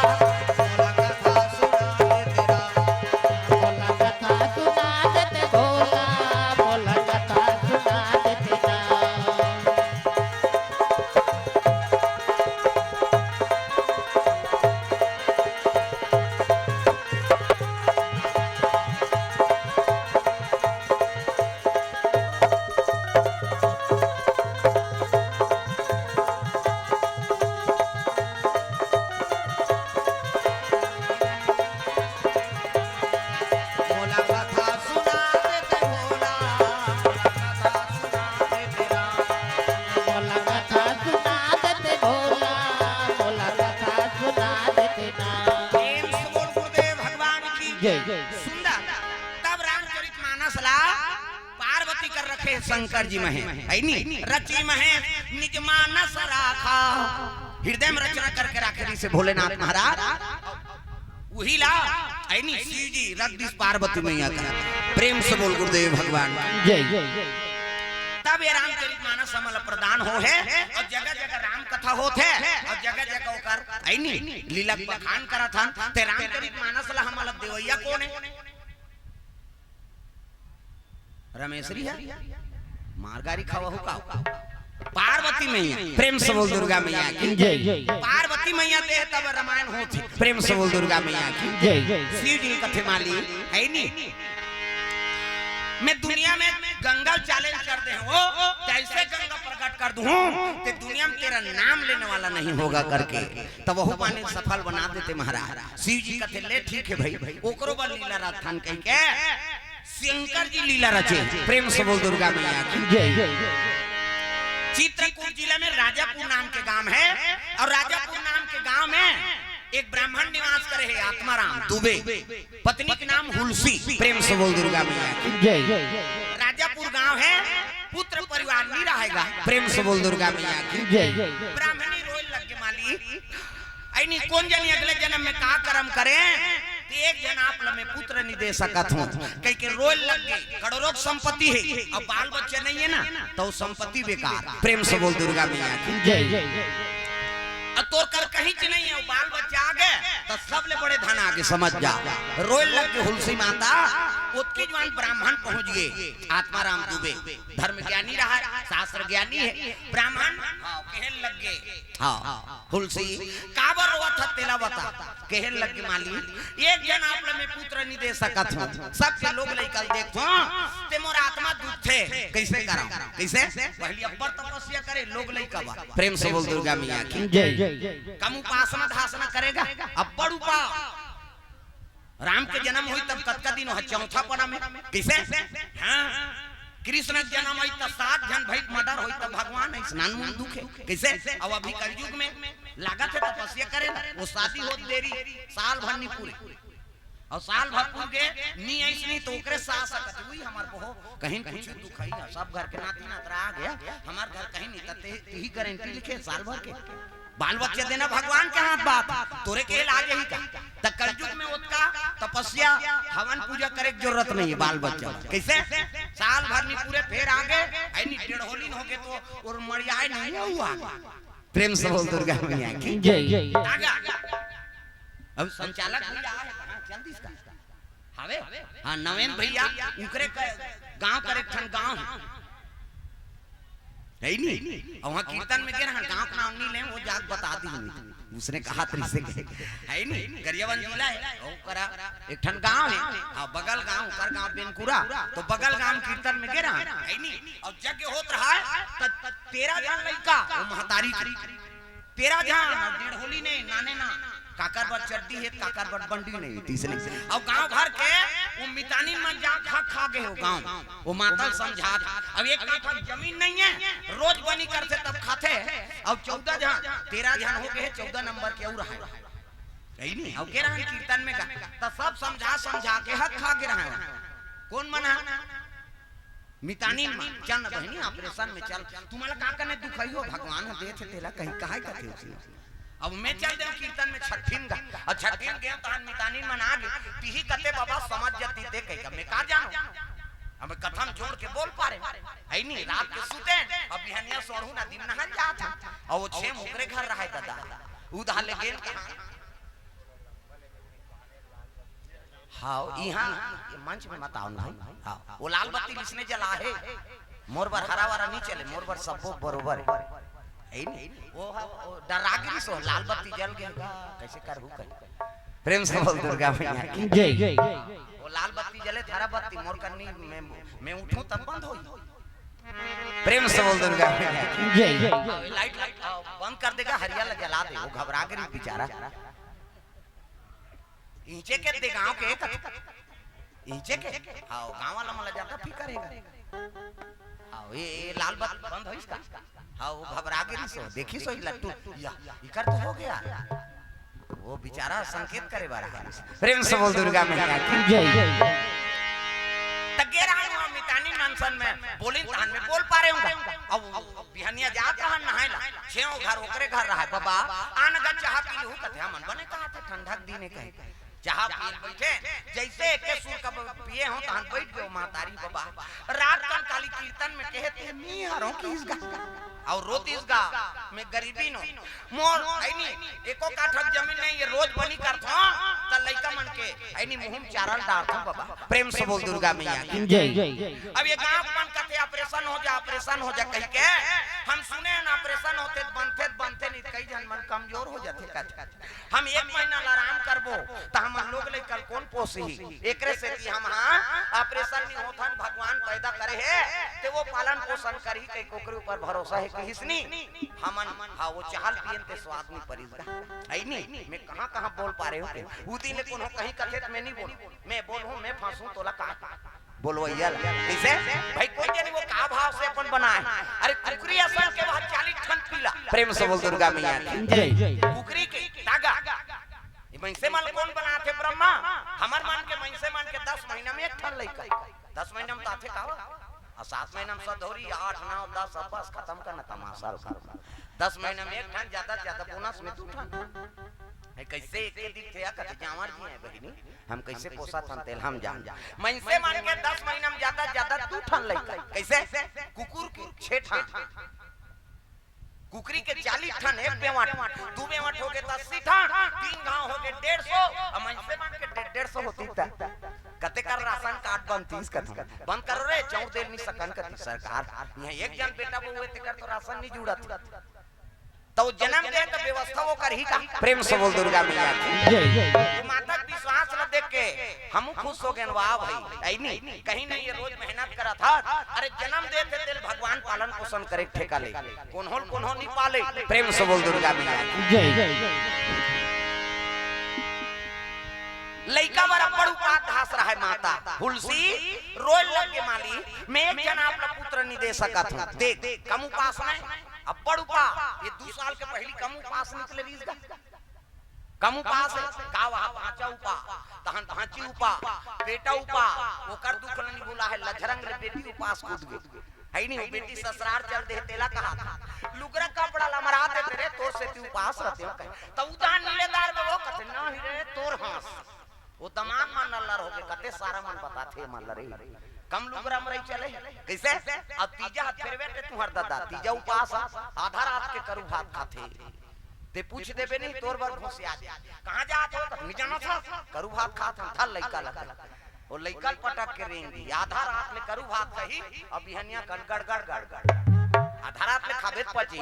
के शंकर जी महे ऐनी रची महे निज मानस राखा हृदय में रचना करके राखे से भोलेनाथ महाराज वही ला ऐनी शिव जी रख दिस पार्वती मैया का प्रेम से बोल गुरुदेव भगवान जय जय तब ये रामचरितमानस हमल प्रदान हो है और जगह जगह राम कथा होत है और जगह जगह ओकर ऐनी लीला बखान करा था ते रामचरितमानस ला हमल देवैया कौन है रमेशरी है मारगारी खावा हो का पार्वती मैया प्रेम से बोल दुर्गा मैया की जय जय पार्वती मैया दे तब रामायण होती प्रेम से बोल दुर्गा मैया की जय जय शिव जी कथे माली है नी मैं दुनिया में गंगा चैलेंज कर दे हो कैसे गंगा प्रकट कर दूं ते दुनिया में तेरा नाम लेने वाला नहीं होगा करके तब वह पानी सफल बना देते महाराज शिव जी कथे ले ठीक है भाई ओकरो बल लीला राधान कह के शंकर जी लीला रचे प्रेम से बोल दुर्गा मैया की जय जय चित्रकूट जिले में राजापुर नाम के गांव है और राजापुर नाम के गांव में एक ब्राह्मण निवास करे है आत्माराम दुबे पत्नी के नाम हुलसी प्रेम से बोल दुर्गा मैया की जय जय राजापुर गांव है पुत्र परिवार नहीं रहेगा प्रेम से बोल दुर्गा मैया की जय जय ब्राह्मणी रोए लग के माली ऐनी कौन जनी अगले जन्म में का कर्म करे एक जन आप में पुत्र नहीं दे सकत हूँ कहीं के रोए लग गए करोड़ों संपत्ति है अब बाल बच्चे नहीं है ना तो संपत्ति बेकार प्रेम से बोल दुर्गा मैया की जय जय तोर कर कहीं च नहीं है बाल बच्चा आ गए तो सबले बड़े धन आगे समझ जा रोए लग के हुलसी माता उसके जवान ब्राह्मण पहुंच गए आत्माराम दुबे धर्म ज्ञानी रहा शास्त्र ज्ञानी है ब्राह्मण कहन लग गए हाँ हुलसी काबर रोवा था तेला बता कहन लग गए माली एक जन आप में पुत्र नहीं दे सकत हूं सबके लोग लेकर देखो ते मोर आत्मा दूध थे कैसे कराऊं कैसे पहली अब्बर तपस्या करे लोग लेकर प्रेम से बोल दुर्गा मैया की जय कम उपासना धासना करेगा अब्बड़ उपा राम के जन्म हुई तब कतका दिन हो चौथा पना में कैसे हाँ कृष्ण जन्म हुई तब 7 जन भाई मर्डर हुई तब भगवान स्नान में दुखे कैसे अब अभी कलयुग में लागत है तपस्या करे वो शादी हो देरी साल भर नहीं पूरे और साल भर पूर के नी ऐसनी तो ओकरे साथ सकत हुई हमार बहो कहीं कुछ दुख है सब घर के नाती नातरा आ गया हमार घर कहीं नहीं तते ही गारंटी लिखे साल भर के बाल बच्चे देना भगवान के हाथ बात तोरे के लागे ही का त कलयुग में उसका तपस्या हवन पूजा करे की जरूरत नहीं है बाल बच्चा कैसे साल भर नहीं पूरे फिर आगे ऐनी डेढ़ होली हो गए तो और मरियाए नहीं हुआ प्रेम से बोल दुर्गा मैया की जय जय अब संचालक भैया जल्दी इसका हावे हां नवीन भैया उनकरे गांव करे ठन गांव है नहीं और वहां कीर्तन में गए गांव का नाम नहीं ले वो जाग बता दी उसने कहा तरी से है नहीं गरियावन जिला है और करा एक ठन गांव है और बगल गांव कर गांव बेनकुरा तो बगल गांव कीर्तन में गए है नहीं और यज्ञ होत रहा है 13 जन लड़का वो महतारी 13 जन डेढ़ होली ने नाने ना काकर बर चड्डी है काकर बर बंडी नहीं तीसरी और गांव भर के वो मितानी में जा खा गए हो गांव वो माता समझा अब एक काठा जमीन नहीं है रोज बनी करते तब खाते और 14 जन 13 जन हो गए 14 नंबर के और है यही नहीं और के रहा कीर्तन में तो सब समझा के हक खा के रहा कौन मना मितानी चल बहनी ऑपरेशन में चल तुम्हारा का करने दुख है हो भगवान दे थे तेला कहीं काहे करते हो अब मैं चल दे कीर्तन में छठीन गा और छठीन गए तहन मितानी मना गए तिही कते बाबा समझ जती दे कह मैं का जानो अब कथम जोड़ के बोल पारे है नहीं रात के सुते अब बिहनिया सोड़ू ना दिन नहन जात और वो छे मुकरे घर रहा दादा उधा ले गेल हां यहां मंच में बताओ ना हां वो लाल बत्ती किसने जला है मोर बर हरा वाला नहीं चले मोर बर सब बरोबर है नहीं वो डरा के सो लाल बत्ती जल गया कैसे करहु कर प्रेम से बोल दुर्गा मैया की जय जय वो लाल बत्ती जले थारा बत्ती मोर करनी मैं उठूं तब बंद होई प्रेम से बोल दुर्गा मैया की जय जय लाइट बंद कर देगा हरिया जला दे वो घबरा के बेचारा ईचे के दे गांव के ईचे के हां गांव वाला मला जाता फिर करेगा हां ये लाल बत्ती बंद होई इसका हाँ वो घबरा गई सो देखी सो लट्टू इकर तो हो गया वो बेचारा संकेत करे बारा प्रेम से बोल दुर्गा मैया की जय जय तगेरा हम मितानी मन सन में बोली तहन में बोल पा रहे हूं। अब बिहनिया जात हन नहाय ला छेओ घर ओकरे घर रहा बाबा आन गा चाह पी लहू कथे हमन बने कहा थे ठंडक दीने कहे चाह पी बैठे जैसे एक सुर का पिए हो तहन बैठ गयो महतारी बाबा रात कन काली कीर्तन में कहते मी हरों की इसगा और रोत इसगा मैं गरीबी नो मोर आईनी एको काठक जमीन नहीं ये रोज बनी करथो त लइका मन के आईनी मुहम चारल डारथो बाबा प्रेम से बोल दुर्गा मैया की जय। अब ये गांव मन कहते ऑपरेशन हो जा कह के हम सुने न ऑपरेशन होते बनते नहीं कई जन मन कमजोर हो जाते कहते हम एक महीना आराम करबो त हम लोग ले कल कौन पोसी एकरे से कि हम हां ऑपरेशन नहीं होथन भगवान पैदा करे है ते वो पालन पोषण करी के कोकरे ऊपर भरोसा है हिसनी हमन हां वो चाहल पियन ते स्वाद में परिजगा आई नहीं मैं कहां बोल पा रहे हो उदी ने कोनो कहीं कथे मैं नहीं बोल मैं बोलूं मैं फांसू तोला का बोलवो यार कैसे भाई कोई जन वो का भाव से अपन बनाए अरे कुकरी असन के बाद 40 ठन पीला प्रेम से बोल दुर्गा मैया जय। कुकरी के तागा ये मनसे मान कौन बनाते ब्रह्मा हमर मान के मनसे मान के 10 महीना में एक ठन लइका 10 महीना में ताथे का और 7 महीना में सधौरी 8 9 10 अब बस खत्म करना तमाशा 10 महीना में एक ठन ज्यादा बोनस में 2 ठन है कैसे एक दिन थे कते जावर जी है बहिनी हम कैसे पोसा थन तेल हम जान मनसे मान के 10 महीना में ज्यादा 2 ठन लइका कैसे कुकुर के 6 ठन कुकरी के 40 ठन एक बेवाट 2 बेवाट हो गए 80 ठन 3 गांव हो गए 150 और मनसे मान के 150 होती था कते कर राशन कार्ड बनतीस बंद करो रे चौर देल नहीं सकन कती सरकार यहां एक जन बेटा वो हुए ते कर तो राशन नहीं जुड़त तो जन्म दे तो व्यवस्था वो कर ही का प्रेम से बोल दुर्गा मैया की वो माता विश्वास न देख के हम खुश हो गए वाह भाई आई नहीं कहीं नहीं ये रोज मेहनत करा था अरे जन्म दे थे तेल भगवान पालन पोषण करे ठेका ले कौन हो नहीं पाले प्रेम से बोल दुर्गा मैया की जय। लइका बराबर उपात धास रहा है माता हुलसी रोय लग के माली मैं एक जन आपला पुत्र नहीं दे सका था देख कम उपास नहीं अब बड़ उपा ये 2 साल के पहली कम उपास निकले रीजगा कम उपास का वहां पांचा उपा तहन भांची उपा बेटा उपा ओकर दुख नहीं बोला है लझरंग रे बेटी उपास कूद गई है नहीं बेटी ससुराल चल दे तेला कहा था लुगरा कपड़ा लमरा दे तेरे तोर से तू उपास रहते हो कहे तो उदान नीलेदार में वो कथे ना ही रे तोर हास वो तमाम मन नल्लर हो गए कते सारा मन बताथे मन लरे कम लुगरा मरई चले कैसे अब तीजा हाथ फेरवे ते तुहर दादा तीजा उपास आधा रात के करू भात खाथे ते पूछ देबे नहीं तोर बर घुस आ जा कहां जात हो त नहीं जानो था करू भात खात हम था लइका लगा वो लइका पटक के रेंगी आधा रात में करू भात कही अब बिहनिया कन गड़ आधा रात में खाबेत पची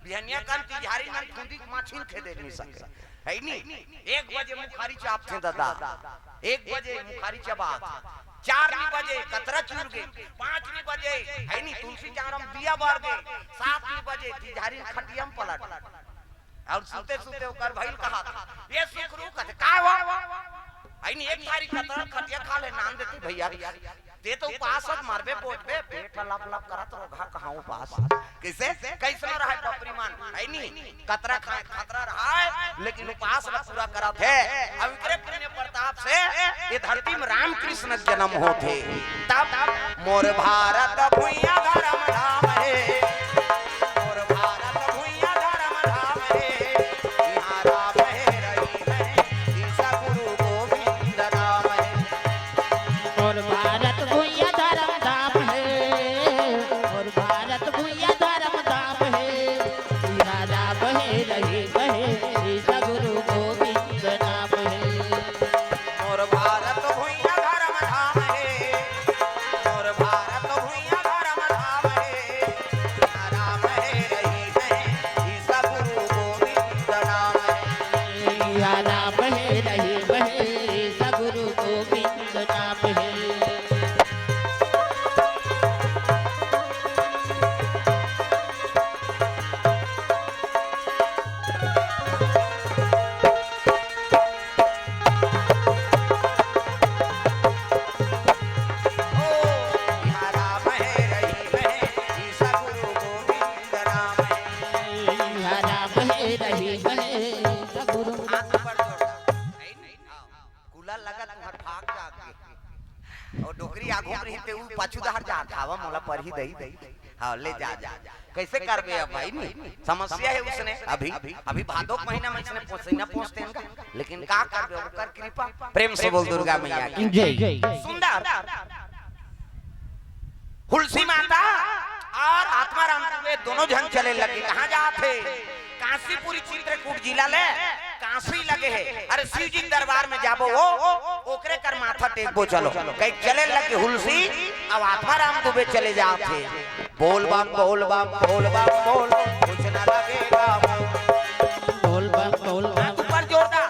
बिहनिया कन तिजारी नन खुंदी माछीन खे दे नहीं सके है नहीं 1 बजे मुखारी चाप थे दादा 1 बजे मुखारी चबात 4 बजे कतरा चूर गए 5 बजे है नहीं तुलसी चारम दिया बार गए 7 बजे तिजारी खटियम पलट और सुते ओकर भइल कहा ये सुखरू कहते का हो आई नहीं एक थारी कतरा खटिया खा ले नाम देती भैया ते तो उपासत मारबे पोटबे पेट लप करत रोगा कहां उपास कैसे कैसे रहा है पपरीमान आई नहीं कतरा खाए खतरा रहा है लेकिन उपास ला पूरा करत है अब एकरे पुण्य प्रताप से ये धरती में राम कृष्ण जन्म होते तब मोर भारत भुइया धर्म धाम है मोर भारत भुइया धर्म धाम है यहां राम है रही है ईसा गुरु गोविंद नाम है और भारत भुइया धर्म धाम है और भारत भुइया धर्म धाम है हीरा राम है रही बहे सगुरु गोविंद नाम है और भारत भुइया धर्म धाम है और भारत भुइया धर्म धाम है राम है रही है ईसा गुरु गोविंद नाम है हीरा राम है रही बहे सगुरु गोविंद नाम है। पछुदार जा धावा मोला पर ही दई हाँ ले जा जा कैसे करबे अब भाई नहीं समस्या है उसने अभी अभी भादो महीना में इसने पसीना पहुंचते हैं लेकिन का करबे ओकर कृपा प्रेम से बोल दुर्गा मैया की जय। सुंदर तुलसी माता और आत्माराम वे दोनों जन चले लगे कहाँ जाते काशीपुरी चित्रकूट जिला ले काशी लगे है अरे शिव जी दरबार में जाबो वो ओकरे कर माथा टेकबो चलो कहीं चले लगे हुलसी अब आत्माराम दुबे चले जाते बोल बम बोल बम बोल बम बोल कुछ ना लगेगा बोल बम ऊपर जोरदार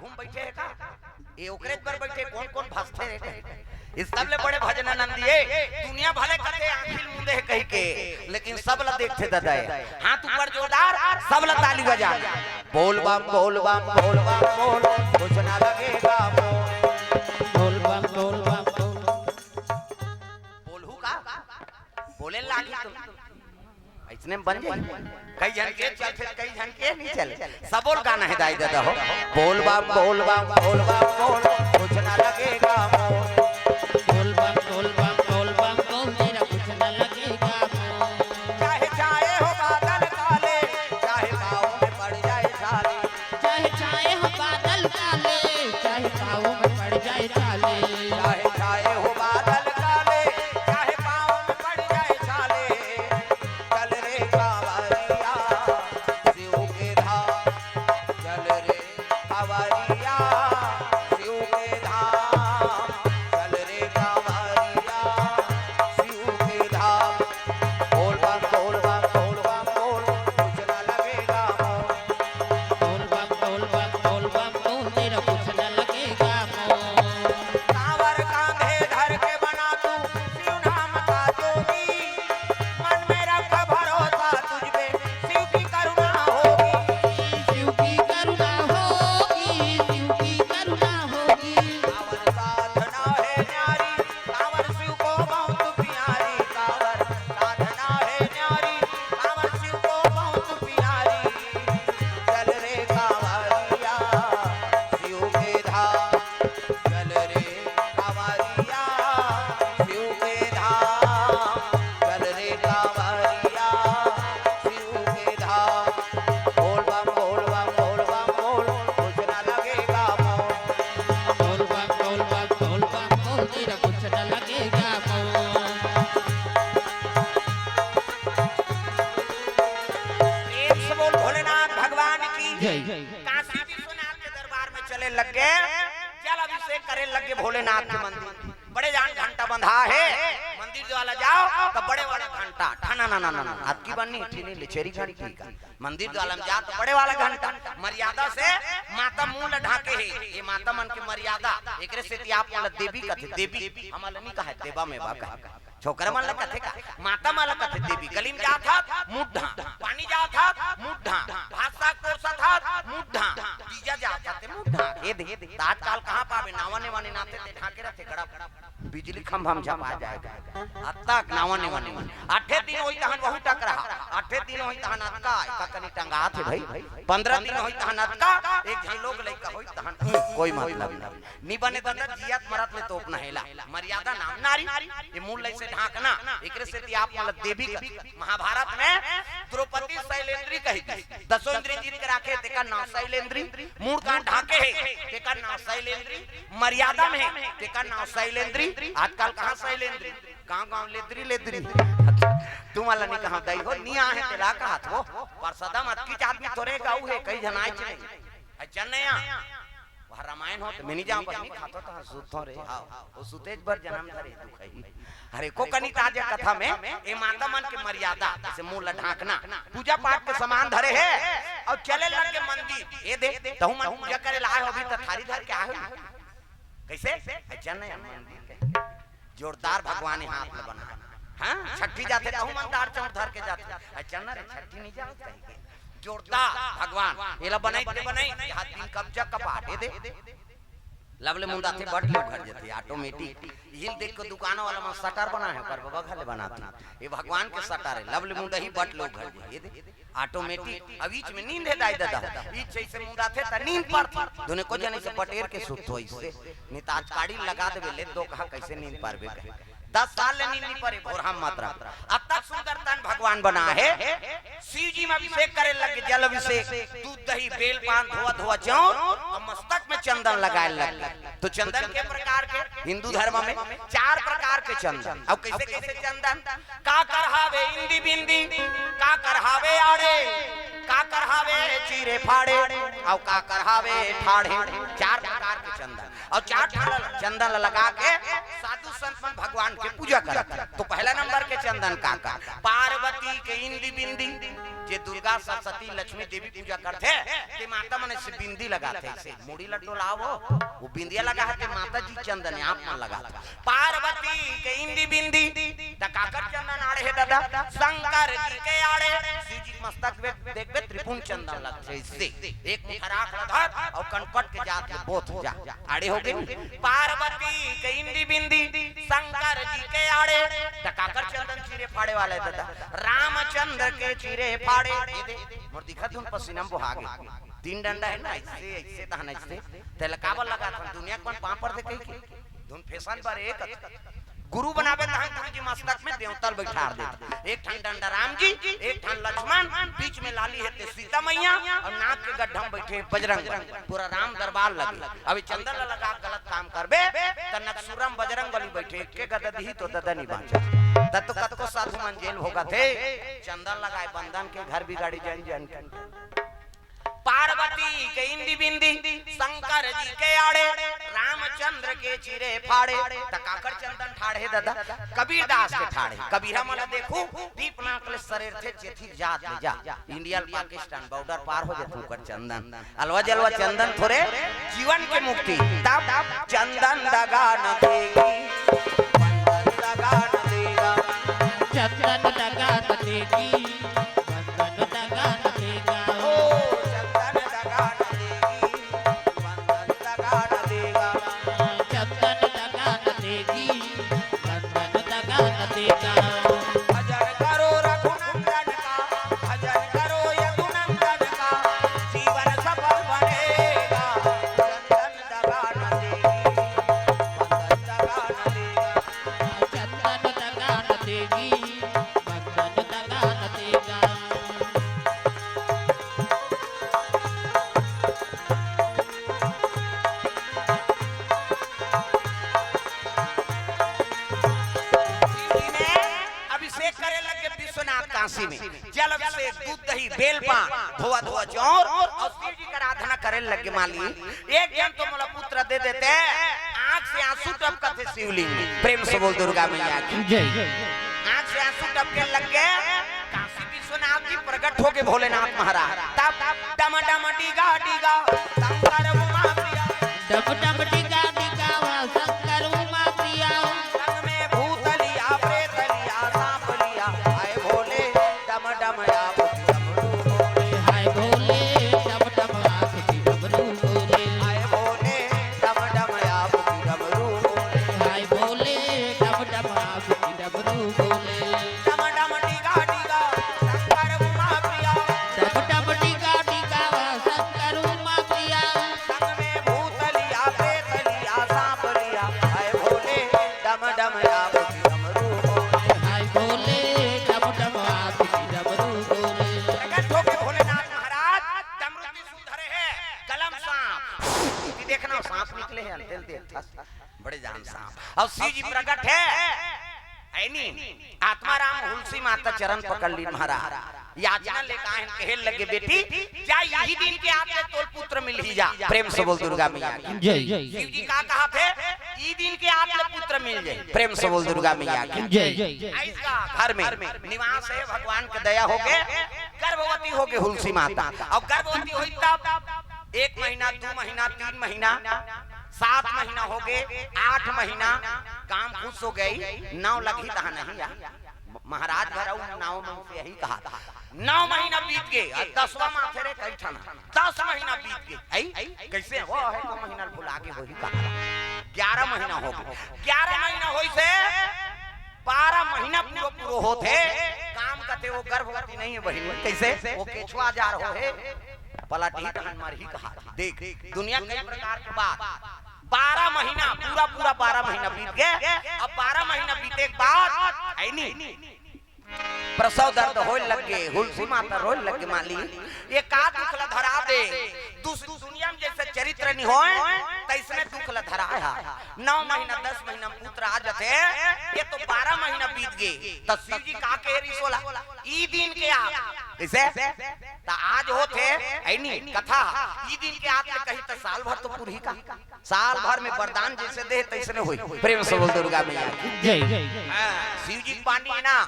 घूम बैठे है का ये ओकरे पर बैठे कौन कौन फंसते रहते इस सबले बड़े भजनानंदी है दुनिया भले कते आंखिल मुंदे है कहीं के लेकिन सब ला देखते दादा है हाथ ऊपर जोरदार सब ला ताली बजा बोल बम बोल बम बोल बम बोल कुछ ना लगेगा बोल बम बोलहू का बोले लागी तुम इसने बन जाए कई जन के चलते कई जन के नहीं चले सब बोल गाना है दाई दादा हो बोल बम बोल बम बोल बम बोल कुछ ना लगेगा बोल बम तेरा कुछ न लगेगा चाहे चाहे हो बादल काले चाहे पाँव में पड़ जाए छाले चाहे हो बादल काले चाहे पाँव में पड़ जाए छाले चाहे चाहे हो बादल काले चाहे पाँव में पड़ जाए छाले चल रे कांवरिया शिव के धाम चल रे कांवरिया शिव के धाम चल रे कांवरिया शिव के धाम बोल बम बोल बम बोल बम बोल कुछ ना लगेगा बोल बम तेरा कुछ न लगेगा कांवर कांधे धर के बना तू शिव नाम का जोगी मन में रख भरोसा तुझ पे शिव की करुणा होगी शिव की करुणा होगी शिव की करुणा होगी कांवर साधना है न्यारी कांवर शिव को बहुत प्यारी कांवर साधना है न्यारी कांवर शिव को बहुत प्यारी चल रे कांवरिया शिव के धाम चल रे कांवरिया शिव के धाम चल रे कांवरिया शिव के धाम बोल बम बोल बम बोल बम बोल कुछ ना लगेगा बोल बम तेरा कुछ न लगेगा एक से बोल भोलेनाथ भगवान की जय। काशी विश्वनाथ के दरबार में चले लग गए चल अभिषेक करे लगे भोलेनाथ के मंदिर बड़े जान घंटा बंधा है मंदिर जो वाला जाओ तो बड़े वाला घंटा ठाना ना ना ना ना आपकी बन्नी ठीनी लेचेरी घंटी का मंदिर जो वाला में जा तो बड़े वाला घंटा मर्यादा से माता मूल ढाके है ये माता मन की मर्यादा एकरे से आप वाला देवी कथे देवी हमारा नहीं कहा देवा में बा कहा छोकरा मन कथे का माता माला कथे देवी गली में जा था मुड्ढा पानी जा था मुड्ढा भाषा कोसा था मुड्ढा तीजा जा था ते मुड्ढा ये दे आजकल कहां पावे नावने वाने नाते ते ढाके रखे गड़ा बिजली खंभा में जमा जाएगा अत्तक नावने वाने आठे दिन होई तहन बहुत टकरा आठे दिन होई तहन अत्का का कनी टंगा थे भाई 15 दिन होई तहन अत्का एक झन लोग लइका होई तहन कोई मतलब नहीं बने बंदा जियत मरत में तोप नहेला मर्यादा नाम नारी ये मूल लई से ढाकना एकरे से आप मतलब देवी महाभारत में द्रौपदी शैलेंद्री कही थी दसों इंद्री जीत के राखे तेका नाम शैलेंद्री मूल कान ढाके है तेका नाम शैलेंद्री मर्यादा में तेका नाम शैलेंद्री आजकल कहां शैलेंद्री गांव लेद्री लेद्री तुम वाला नहीं कहां दई हो निया है तेरा का हाथ हो पर सदा मत की आदमी तोरे गाऊ है कई जनाए चले अच्छा नया वह रामायण हो तो मैं नहीं जाऊं पर नहीं खातो तो सुतो रे हां वो सुतेज भर जन्म धरे दुखई अरे को कनी ताजे कथा में ए माता मन के मर्यादा जैसे मूल ढाकना पूजा पाठ के सामान धरे है और चले लग के मंदिर ये दे तहु मन पूजा करे लाए हो भी तो थारी धर के आए कैसे अच्छा नहीं मंदिर के जोरदार भगवान हाथ में बना हां छठी जाते तहु मन दार चौर धर के जाते अच्छा ना रे छठी नहीं जाओ कहीं जोरदार भगवान एला बनाई हाथ दिन कब्जा कपाट दे लवले मुंडा थे बट लोग घर जते ऑटोमेटिक हिल देख के दुकानों वाला में शटर बना है पर बाबा घले बनाता ये भगवान के शटर है लवले मुंडा ही बट लोग घर ये दे ऑटोमेटिक अबीच में नींद है दाई दादा ई जैसे मुंडा थे त नींद पर दोने को जने से पटेर के सुत हो इससे नहीं ताज काड़ी लगा देबे ले दो कहा कैसे नींद पारबे 10 साल ले नीली परे भोरहम मात्रा अब तक सुंदर तन भगवान बना है। शिव जी में अभिषेक करे लगे, जल अभिषेक, दूध दही बेल पान धोआ धोआ चाउर और मस्तक में चंदन लगाए लगे। तो चंदन के प्रकार के हिंदू धर्म में 4 प्रकार के चंदन। अब कैसे कैसे चंदन? का करहावे इंदी बिंदी, का करहावे आड़े, का करहावे चीरे फाड़े, और का करहावे ठाड़े। 4 प्रकार के चंदन और 4 चंदन लगा के साधु संत मन भगवान के पूजा करते। तो पहला नंबर के चंदन का पार्वती के इंदी बिंदी, जे दुर्गा सरस्वती लक्ष्मी देवी पूजा करते ते माता मन से बिंदी लगाते, ऐसे मुड़ी लड्डू लाओ वो बिंदिया लगा है माता जी चंदन आप मन लगाते। पार्वती के इंदी बिंदी काकर चंदन आड़े है दादा, शंकर जी के आड़े शिव जी मस्तक में देखबे त्रिपुण चंदन लगते, इससे एक मुखराख धर और कनपट के जात में बोथ जा आड़े हो गए। पार्वती के इंदी बिंदी शंकर जी के आड़े काकर चंदन चीरे फाड़े वाले दादा, रामचंद्र के चीरे फाड़े मोर दिखा तुम पसीना बहागे 3 डंडा है ना, ऐसे ऐसे तहन ऐसे तेलकावा लगा था दुनिया कौन पापर दे कई धुन फैशन पर एक गुरु बनावे तहन गुरु जी मस्तक में देवतल बैठार दे। एक ठन डंडा राम जी, एक ठन लक्ष्मण, बीच में लाली है सीता मैया और नाक के गड्ढा में बैठे बजरंग, पूरा राम दरबार लगे। अभी चंदन लगा गलत काम करबे त नक्सुरम बजरंग बली बैठे के गदा दी तो ददा नहीं बांचे तत कत को साधु मन जेल होगा थे। चंदन लगाए बंधन के घर बिगाड़ी जन जन। पार्वती के इंदी बिंदी शंकर जी के आड़े, रामचंद्र के चीरे फाड़े तकाकर चंदन ठाड़े दादा, कबीर दास के ठाड़े। कबीरा मला देखो दीप नाकले शरीर थे चेथी जात ले जा इंडिया पाकिस्तान बॉर्डर पार हो जातू कर चंदन अलवा जलवा चंदन थोड़े जीवन के मुक्ति तब चंदन दगा न देगी, चंदन दगा न देगा, चंदन दगा न देगी, चंदन दगा न देगा, जल अभिषेक दूध दही बेल पान धोआ धोआ चाउर और शिव जी का आराधना करे लगे। माली एक जन तो मोला पुत्र दे देते, आंख से आंसू टपकते शिवलिंग, प्रेम से बोल दुर्गा मैया की जय। आंख से आंसू टपके लगे, काशी विश्वनाथ जी प्रकट होके भोलेनाथ महाराज तब डम डम डीगा डीगा शंकर उमा प्रिया, डम डम डीगा डीगा शंकर उमा प्रिया, संग में भूतलिया प्रेतलिया सांपलिया, आए भोले डम डम आप डमरू बोले, हाय भोले डम डम आप डमरू बोले, आए भोले डम डम आप डमरू बोले, हाय भोले डम डम आप डमरू बोले, डम डम डीगा डीगा शंकर उमा प्रिया, डम डम डीगा डीगा शंकर उमा प्रिया, संग में भूतलिया प्रेतलिया सांपलिया, आए भोले डम डम आप डमरू बोले, हाय भोले डम डम आप डमरू बोले। प्रकट होके भोलेनाथ महाराज डमरू त्रिशूल धरे हैं, कलम सांप, ये देखना सांप निकले हैं तेल तेल बड़े जान सांप, और शिव जी प्रकट है ऐनी आत्माराम हुलसी माता चरण पकड़ ली महाराज, याचना ले काहे कहे लगे बेटी जा यही दिन के आपने तोल पुत्र मिल ही जा, प्रेम से बोल दुर्गा मैया की जय। शिव जी का कहा थे ई दिन के आपने पुत्र मिल जाए, प्रेम से बोल दुर्गा मैया की जय। ऐसा घर में निवास है, भगवान की दया हो गए, गर्भवती हो गए हुलसी माता, और गर्भवती हुई तब 1 महीना 2 महीना 3 महीना 7 महीना हो गए, 8 महीना काम खुश हो गई, 9 लगी तहा नहीं या महाराज घर 9 में यही कहा था 9 महीना बीत गए, 10वां माथे रे कई ठाना 10 महीना बीत गए, आई कैसे वो है 2 महीना भुला के वही कहा 11 महीना हो गए, 11 महीना होई से 12 महीना पूरा होते काम करते, वो गर्भवती नहीं है बहन, कैसे वो केछुआ जा रहो है पलटी तहन मर ही कहा। देख दुनिया कई प्रकार के बात 12 महीना पूरा 12 महीना बीत गए। अब 12 महीना बीते के बाद है नहीं प्रसव दर्द होए लगे, हुलसी माता रोए लगे, माली ये का दुखला धरा दे। दुनिया में जैसे चरित्र नहीं होए तैसने दुखला धरा है। 9 महीना 10 महीना पुत्र आ जाते, ये तो 12 महीना बीत गए। तो शिव जी का कह रही सोला ई दिन के आप कैसे तो आज होते है नहीं कथा ई दिन के आप ने कही तो साल भर तो पूरी का साल भर में वरदान जैसे दे तैसने हुई। प्रेम से बोल दुर्गा मैया जय जय। शिव जी पानी है ना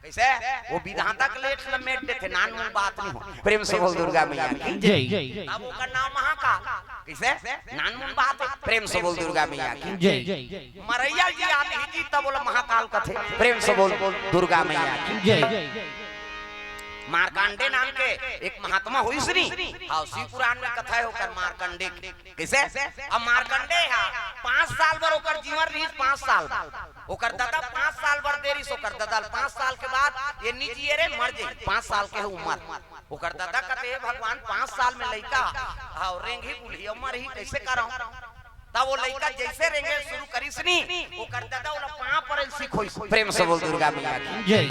कैसे वो विधाता के लेट लमेट देते नान मूल बात नहीं हो। प्रेम से बोल दुर्गा मैया की जय जय। अब उसका नाम महाकाल कैसे नान मूल बात है। प्रेम से बोल दुर्गा मैया की जय जय। मरैया जी आते ही जी तब बोला महाकाल कथे। प्रेम से बोल दुर्गा मैया की जय जय। मारकंडे नाम के एक महात्मा हुई श्री हाँ शिव पुराण में कथा है होकर मारकंडे कैसे। अब मारकंडे है 5 साल भर होकर जीवन रही 5 साल होकर दादा 5 साल भर देरी सोकर दादा 5 साल के बाद ये निजी रे मर जाए 5 साल के उम्र होकर दादा कहते भगवान 5 साल में लड़का हाँ रेंगी बुढ़ी उम्र ही कैसे कराऊं। तब वो लड़का जैसे रेंगे शुरू करिसनी वो कर दादा वाला पांव पर सीखोई। प्रेम से बोल दुर्गा मैया की जय।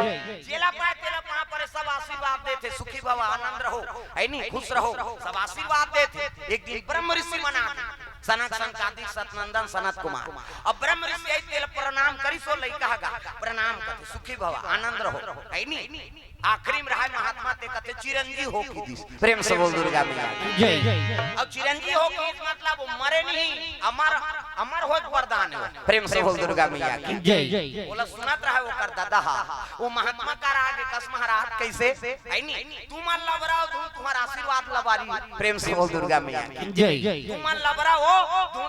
चेला पाए तेला पांव पर सब आशीर्वाद देते सुखी भव आनंद रहो है नहीं खुश रहो सब आशीर्वाद देते। एक दिन ब्रह्म ऋषि मना सनक संकादिक सतनंदन सनत कुमार अब ब्रह्म ऋषि आई तेल प्रणाम करी सो लड़का प्रणाम करते सुखी भव आनंद रहो है नहीं। आखिरी में रहा महात्मा ते कहते चिरंजी हो की। प्रेम से बोल दुर्गा मैया जय जय। अब चिरंजी हो की मतलब वो मरे नहीं अमर अमर हो वरदान है। प्रेम से बोल दुर्गा मैया की जय जय। बोला सुनत रहा वो कर दादा वो महात्मा का आगे कस महाराज कैसे है नहीं तुम लबराओ तुम्हारा आशीर्वाद लबारी। प्रेम से बोल दुर्गा मैया की जय जय। तुम लबराओ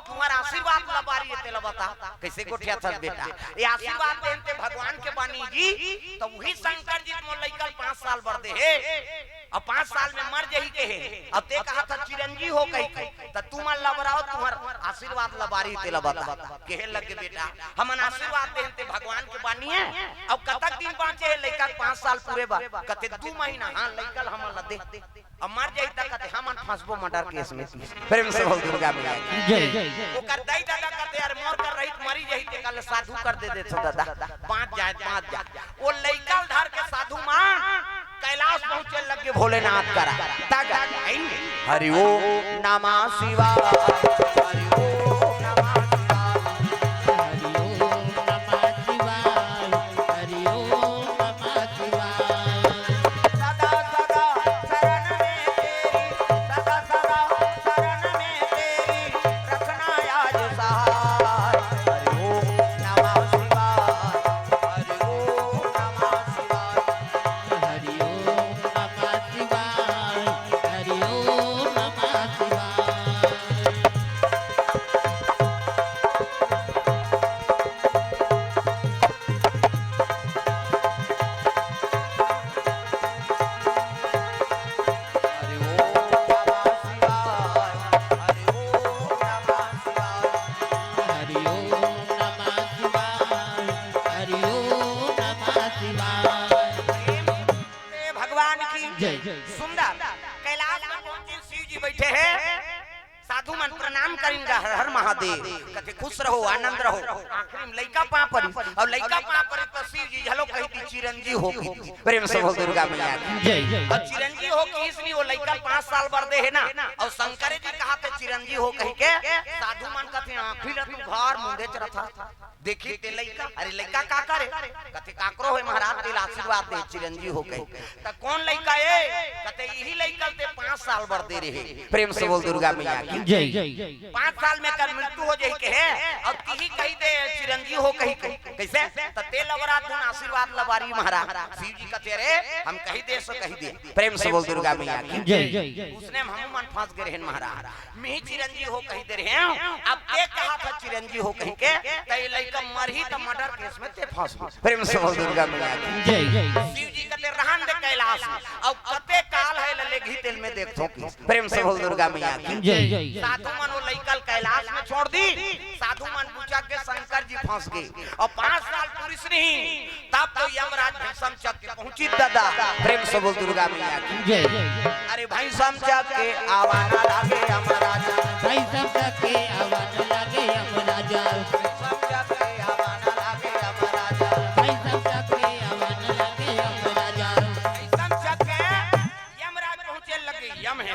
तुम्हारा आशीर्वाद लबारी तेला बता कैसे गोठिया था बेटा ये आशीर्वाद देते भगवान के बानी जी। तो वही शंकर जी मोल 5 साल बढ़ दे अब 5 साल में मर जाही के है। अब ते कहा था चिरंजी हो कही तो तुम लबराओ तुम्हार आशीर्वाद लबारी तेला बता कहे लगे बेटा हम आशीर्वाद देते भगवान के बानी है। अब कतक दिन बाँचे है लड़का 5 साल पूरे बा कहते 2 महीना हाँ लड़का हम दे अब मर जाई तक कहते हम फंसबो मर्डर केस में। प्रेम से बोल दुर्गा मैया जय जय। वो कर दई दादा कहते यार मोर कर रही मरी जही ते कल साधु कर दे देथो दादा 5 जाए वो लइका धर के साधु मान कैलाश पहुंचे लगे भोलेनाथ करा तग हरि ओम नमः शिवाय हरि ओम नमः सुंदर कैलाश में पहुंचे शिव जी बैठे हैं साधु मन प्रणाम करेंगे हर हर महादेव कहते खुश रहो आनंद रहो। आखिरी में लइका पा परी और लइका पा परी तो शिव जी झलो कही थी चिरंजी हो की। प्रेम से बोल दुर्गा मैया जय जय। और चिरंजी हो की इसलिए वो लइका 5 साल बरदे है ना और शंकर जी कहा थे चिरंजी हो कही के साधु मन कहते आखिर तू घर मुंडे चरथा देखी ते लइका अरे लइका का करे कहते काकरो है महाराज तेल आशीर्वाद दे चिरंजी हो कही त कौन लइका ए कहते यही लइका ते 5 साल बरदे रहे। प्रेम से बोल दुर्गा मैया की जय जय। 5 साल में कर मृत्यु हो जाई के है और तीही कही दे चिरंजी हो कही कैसे त तेल लबरा तुम आशीर्वाद लबारी महाराज शिव जी कहते रे हम कही दे सो कही दे। प्रेम से बोल दुर्गा मैया की जय जय। उसने हम मन फंस गए हैं महाराज मैं चिरंजी हो कही दे रहे हैं। अब ते कहा था चिरंजी हो कही के तई लइका मरही त मर्डर केस में ते फंस। प्रेम से बोल दुर्गा मैया की जय जय। शिव जी कहते रहन दे कैलाश और कते काल है लले घी तेल में देखो की। प्रेम से बोल दुर्गा मैया की जय जय। साधु मन वो लइकल कैलाश में छोड़ दी साधु मन पूछा के शंकर जी फंस गए और 5 साल पुरुष नहीं तब तो यमराज भीषम चक के पहुंची दादा। प्रेम से बोल दुर्गा मैया की जय जय। अरे भाई सम चक के आवाना लागे यमराज भाई सब के आवाज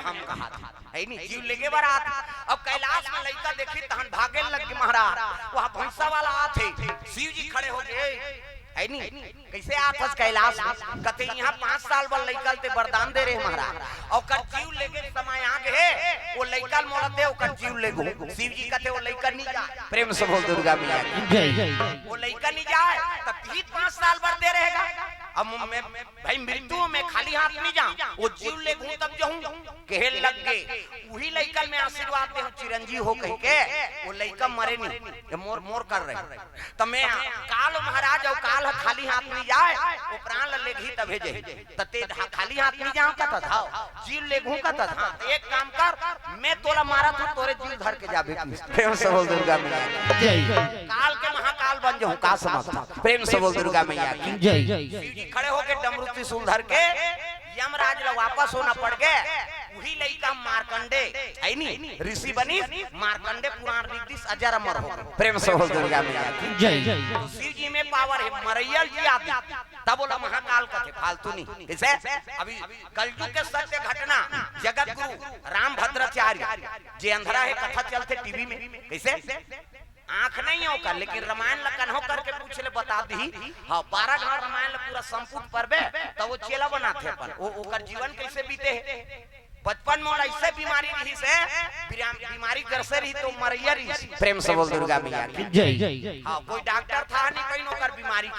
हम कहा था है नहीं जीव लेके बारात। अब कैलाश में लड़का देखी तहन भागे लग गए महाराज। वहां भैंसा वाला आथे शिव जी खड़े हो गए है नहीं कैसे आथस कैलाश में कते यहाँ 5 साल बाद लड़का ते वरदान दे रहे महाराज। और कर जीव लेके समय आ गए वो लड़का मोड़ते ओकर जीव ले गो शिव जी कहते वो लड़का नहीं जाए। प्रेम से बोल दुर्गा मैया वो लड़का नहीं जाए तब भी 5 साल बाद दे रहेगा। अब मैं भाई मृत्यु में खाली हाथ नहीं जाऊं वो जीव ले गूं तब जाऊं कहे लग गए वही लड़का में आशीर्वाद दे चिरंजीव हो कह के वो लड़का मरे नहीं मोर मोर कर रहे। तो मैं काल महाराज और काल खाली हाथ नहीं जाए वो प्राण ले घी तब भेजे तते खाली हाथ नहीं जाऊं का था जीव ले गूं का था। एक काम कर मैं तोला मारा था तोरे जीव धर के जाबे। प्रेम से बोल दुर्गा मैया काल के महाकाल बन जाऊं का समझ। प्रेम से बोल दुर्गा मैया की जय। खड़े होके डमरू त्रिशूल धर के यमराज ला वापस होना पड़ गए। वही लड़का मार्कंडे है नहीं ऋषि बनी मार्कंडे पुराण ऋषि अजर अमर हो। प्रेम से बोल दुर्गा मैया की जय। शिव जी में पावर है मरैयल जी आदि तब बोला महाकाल का थे फालतू नहीं। कैसे अभी कलयुग के सत्य घटना जगत गुरु राम भद्राचार्य जे अंधरा है कथा चलते टीवी में कैसे आंख नहीं होकर लेकिन रामायण लखन हो करके पूछ ले बता दी। हाँ 12 घंटा रामायण पूरा संपूर्ण पढ़बे तो वो चेला बनाते अपन वो ओकर जीवन कैसे बीते है। बचपन में ऐसे बीमारी रही से बीमारी कर से रही तो मरैया रही। प्रेम से बोल दुर्गा मैया की जय। हाँ कोई डॉक्टर था नहीं कहीं नौकर बीमारी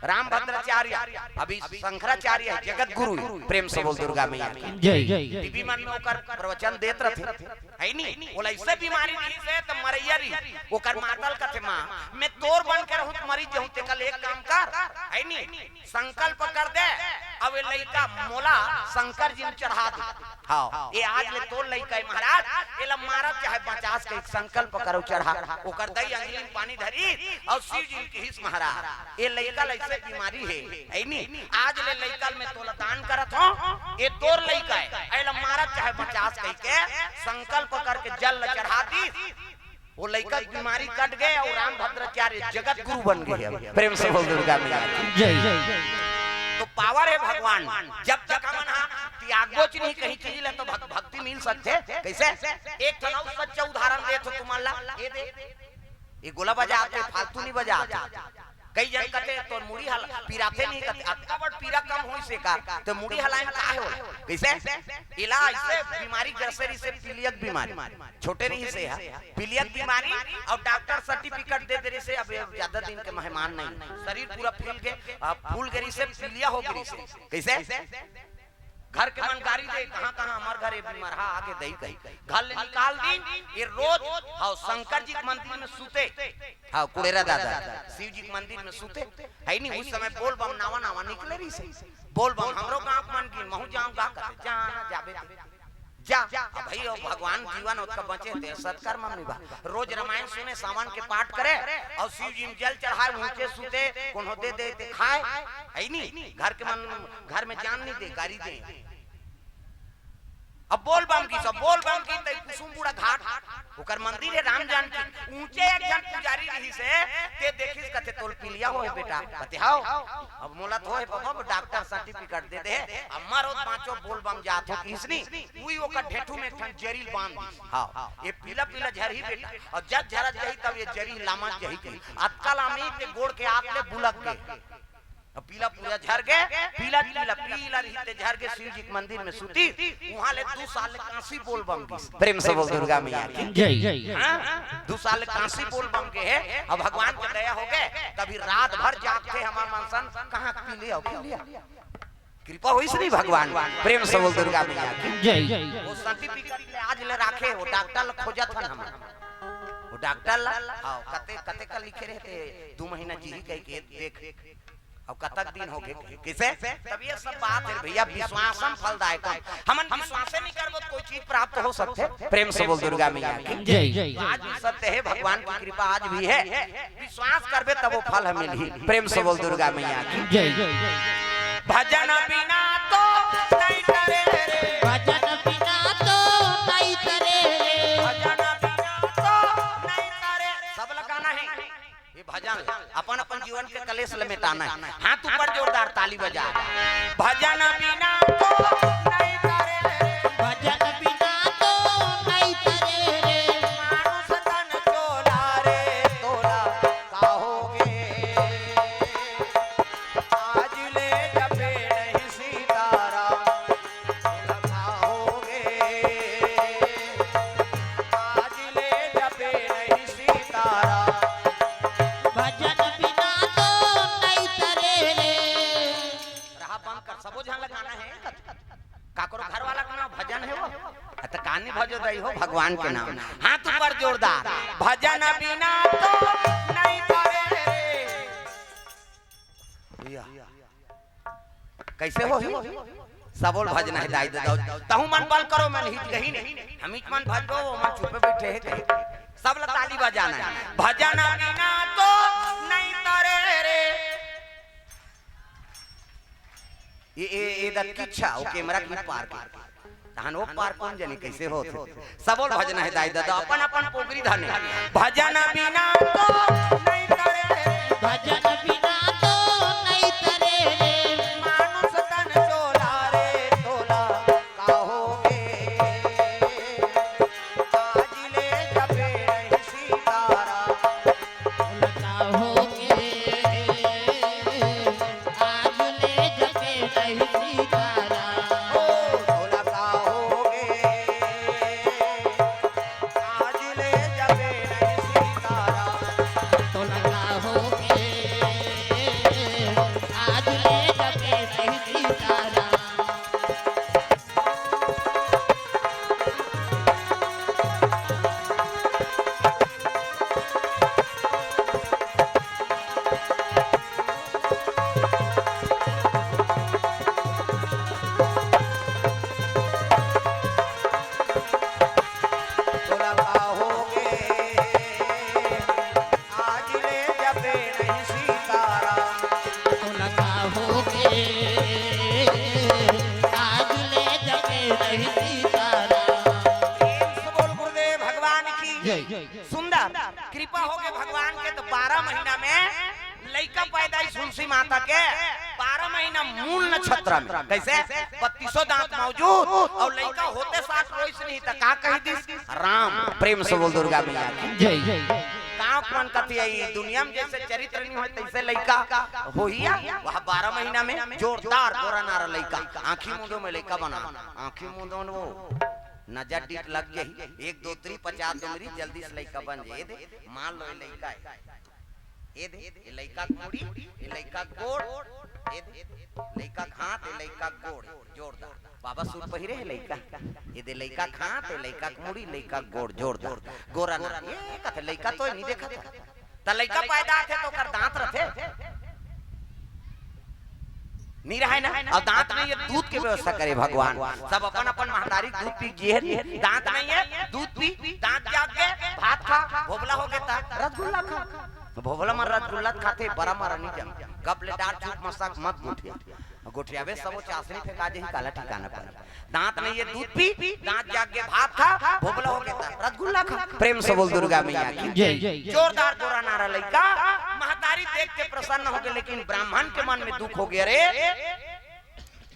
राम भद्राचार्य अभी शंकराचार्य है जगत गुरु। प्रेम से बोल दुर्गा मैया की जय। टीवी मन में ओकर प्रवचन देत रहते है नहीं बोला ऐसे बीमारी रही से तो मरैया रही ओकर मातल कथे मां मैं तोर बन के रहूं मरी जाऊं ते कल एक काम कर है नहीं संकल्प कर दे अब लड़का मोला शंकर जी में चढ़ा दे। हाँ ये आज ले तोर लड़का है महाराज एला मारा चाहे 50 का एक संकल्प करो चढ़ा ओकर दई अंजलि में पानी धरी और शिव जी के हिस महाराज ये लड़का ऐसे बीमारी है नहीं आज ले लड़का में तोला दान करत हो ये तोर लड़का है एला मारा चाहे 50 कह के संकल्प करके जल चढ़ा दी वो लड़का बीमारी कट गए और राम भद्राचार्य जगत गुरु बन गए। प्रेम से बोल दुर्गा मैया जय। तो पावर है भगवान जब तक हमन त्यागोच नहीं कहीं चीज ले तो भक्ति मिल सकते। कैसे एक थनाउ सच्चा उदाहरण दे तो तुम्हारा ये दे ये गोला बजाते फालतू नहीं बजाते। कई जन कहते तो मुड़ी हल पीराते नहीं कहते अत्ता बड़ पीरा कम होई से का तो मुड़ी हलाए का है हो कैसे इला ऐसे बीमारी जैसे से पीलियक बीमारी छोटे नहीं से है पीलियक बीमारी और डॉक्टर सर्टिफिकेट दे दे से अब ज्यादा दिन के मेहमान नहीं शरीर पूरा फूल गरी से पीलिया हो गई से कैसे घर के मन गाड़ी दे कहां हमार घर बीमार हा आगे दई कही घर ले निकाल दी ये रोज हां शंकर जी के मंदिर में सूते हां कुड़ेरा दादा शिव जी के मंदिर में सूते है नहीं उस समय बोल बम नावा निकले रही से बोल बम हमरो गांव मन की महू जाऊंगा कहते जाना जाबे जा भाई भगवान जीवन उसका बचे थे सत्कर्म में बा रोज रामायण सुने सावन के पाठ करे और शिव जी में जल चढ़ाए ऊंचे सूते कोनो दे दे खाए है नहीं घर में जान नहीं दे गाड़ी दे। अब बोल बम की तई कुसुमपुरा घाट ओकर मंदिर है राम जानकी ऊंचे एक जन पुजारी रही से ते देखिस कथे तोल पिलिया होए बेटा कथे हाओ अब मोला तो है बाबा डॉक्टर सर्टिफिकेट दे दे अमर और पांचों बोल बम जात हो किसनी उई ओकर ढेठू में ठन जरील बांध दी। हां ये पीला पीला झरही बेटा और जब झरा जही तब ये जरी लामा जही कही अक्कल आमी के गोड़ के आतले बुलक के पीला पूरा झर गए पीला रहते झर के शिव जी के मंदिर में सूती वहां ले 2 साल कांसी बोल बम की। प्रेम से बोल दुर्गा मैया की जय। 2 साल कांसी बोल बम के है अब भगवान की दया हो गए कभी रात भर जागते हमार मनसन कहां पी लिया कृपा होई से नहीं भगवान। प्रेम से बोल दुर्गा मैया की जय। वो सर्टिफिकेट ले आज ले राखे वो डॉक्टर खोजत हन हम वो डॉक्टर हां कते का लिखे रहते 2 महीना जी कह के देख अब कतक दिन हो गए किसे तब ये सब बात है भैया विश्वासम फलदायक हमन विश्वास नहीं करबो कोई चीज प्राप्त हो सकते। प्रेम से बोल दुर्गा मैया की जय। आज भी सत्य है भगवान की कृपा आज भी है विश्वास करबे तब वो फल हमें मिली। प्रेम से बोल दुर्गा मैया की जय। भजन बिना तो नहीं करे भजन बिना तो नहीं करे भजन बिना तो नहीं करे सब लगाना है ये भजन अपन अपन जीवन के कलेश मिटाना है। हाथ ऊपर जोरदार ताली बजा भजन बिना तो नहीं करे भजन बिना झन लगाना है काकरो घर वाला का नाम भजन है वो तो कानी भजो दई हो भगवान के नाम हाथ ऊपर जोरदार भजन बिना तो नहीं करे रे कैसे हो सबोल भजन है दाई दो तहु मन बल करो मन हित गही नहीं हम हित मन भजबो मन चुपे बैठे है कहीं सब ला ताली बजाना है भजन बिना तो नहीं करे रे ये द किच्छा ओ कैमरा की पार के तहन वो पार कौन जाने कैसे होत सबोल भजन है दाई दादा अपन अपन पोगरी धने भजन बिना तो नहीं करे रे भजन बिना तो नहीं करे रे मानुष तन चोला रे तोला काहोगे आज ले जबे नहीं सीतारा बोलता होगे आज ले जबे नहीं सीतारा तोला काहोगे आज ले जबे नहीं सीतारा तो लगा होगे आज ले जबे नहीं सीतारा तोला काहोगे आज ले जबे नहीं सीतारा तो लगा होगे आज ले जबे नहीं सीतारा बोल गुरुदेव भगवान की जय सुंदर कृपा हो गए भगवान के तो 12 महीना में लइका पैदाई तुलसी माता के 12 महीना मूल नक्षत्र में कैसे 32 दांत मौजूद और लइका होते साथ रोइस नहीं था का कही दिस राम प्रेम से बोल दुर्गा मैया की जय का कौन कथी है दुनिया में जैसे चरित्र नहीं होय तैसे लइका होइया वह 12 महीना में जोरदार गोरा नारा लइका आंखी मुंडो में लइका बना आंखी मुंडो में वो नजर डीट लग गई 1 2 3 50 डुमरी जल्दी से लइका बन जाए दे मान लो ये लइका है ये दे ये लइका मुड़ी ये लइका गोड़ ये दे लइका खात ये लइका गोड़ जोरदार बाबा सूट पहिरे है लइका ये दे लइका खात ये लइका मुड़ी लइका गोड़ जोरदार गोरा ना ये कथे लइका तो नहीं देखा त लइका पैदा थे तो कर दांत रथे नहीं रहा है ना और दांत नहीं है दूध की व्यवस्था करे भगवान सब अपन अपन महतारी दूध पी जिए दांत नहीं है दूध पी दांत जाग के भात खा भोबला हो गया रसगुल्ला खा भोबला में रसगुल्ला खाते बड़ा मारा नहीं जम कब ले डार चूक मसाक मत गुठिया गुठियावे सब चासनी फेंका जे काला ठिकाना पर दांत नहीं है दूध पी दांत जाग के भात खा भोबला हो गया रसगुल्ला खा प्रेम से बोल दुर्गा मैया की जय जोरदार गोरा नारा लइका महतारी देख के प्रसन्न हो गए लेकिन ब्राह्मण के मन में दुख हो गया रे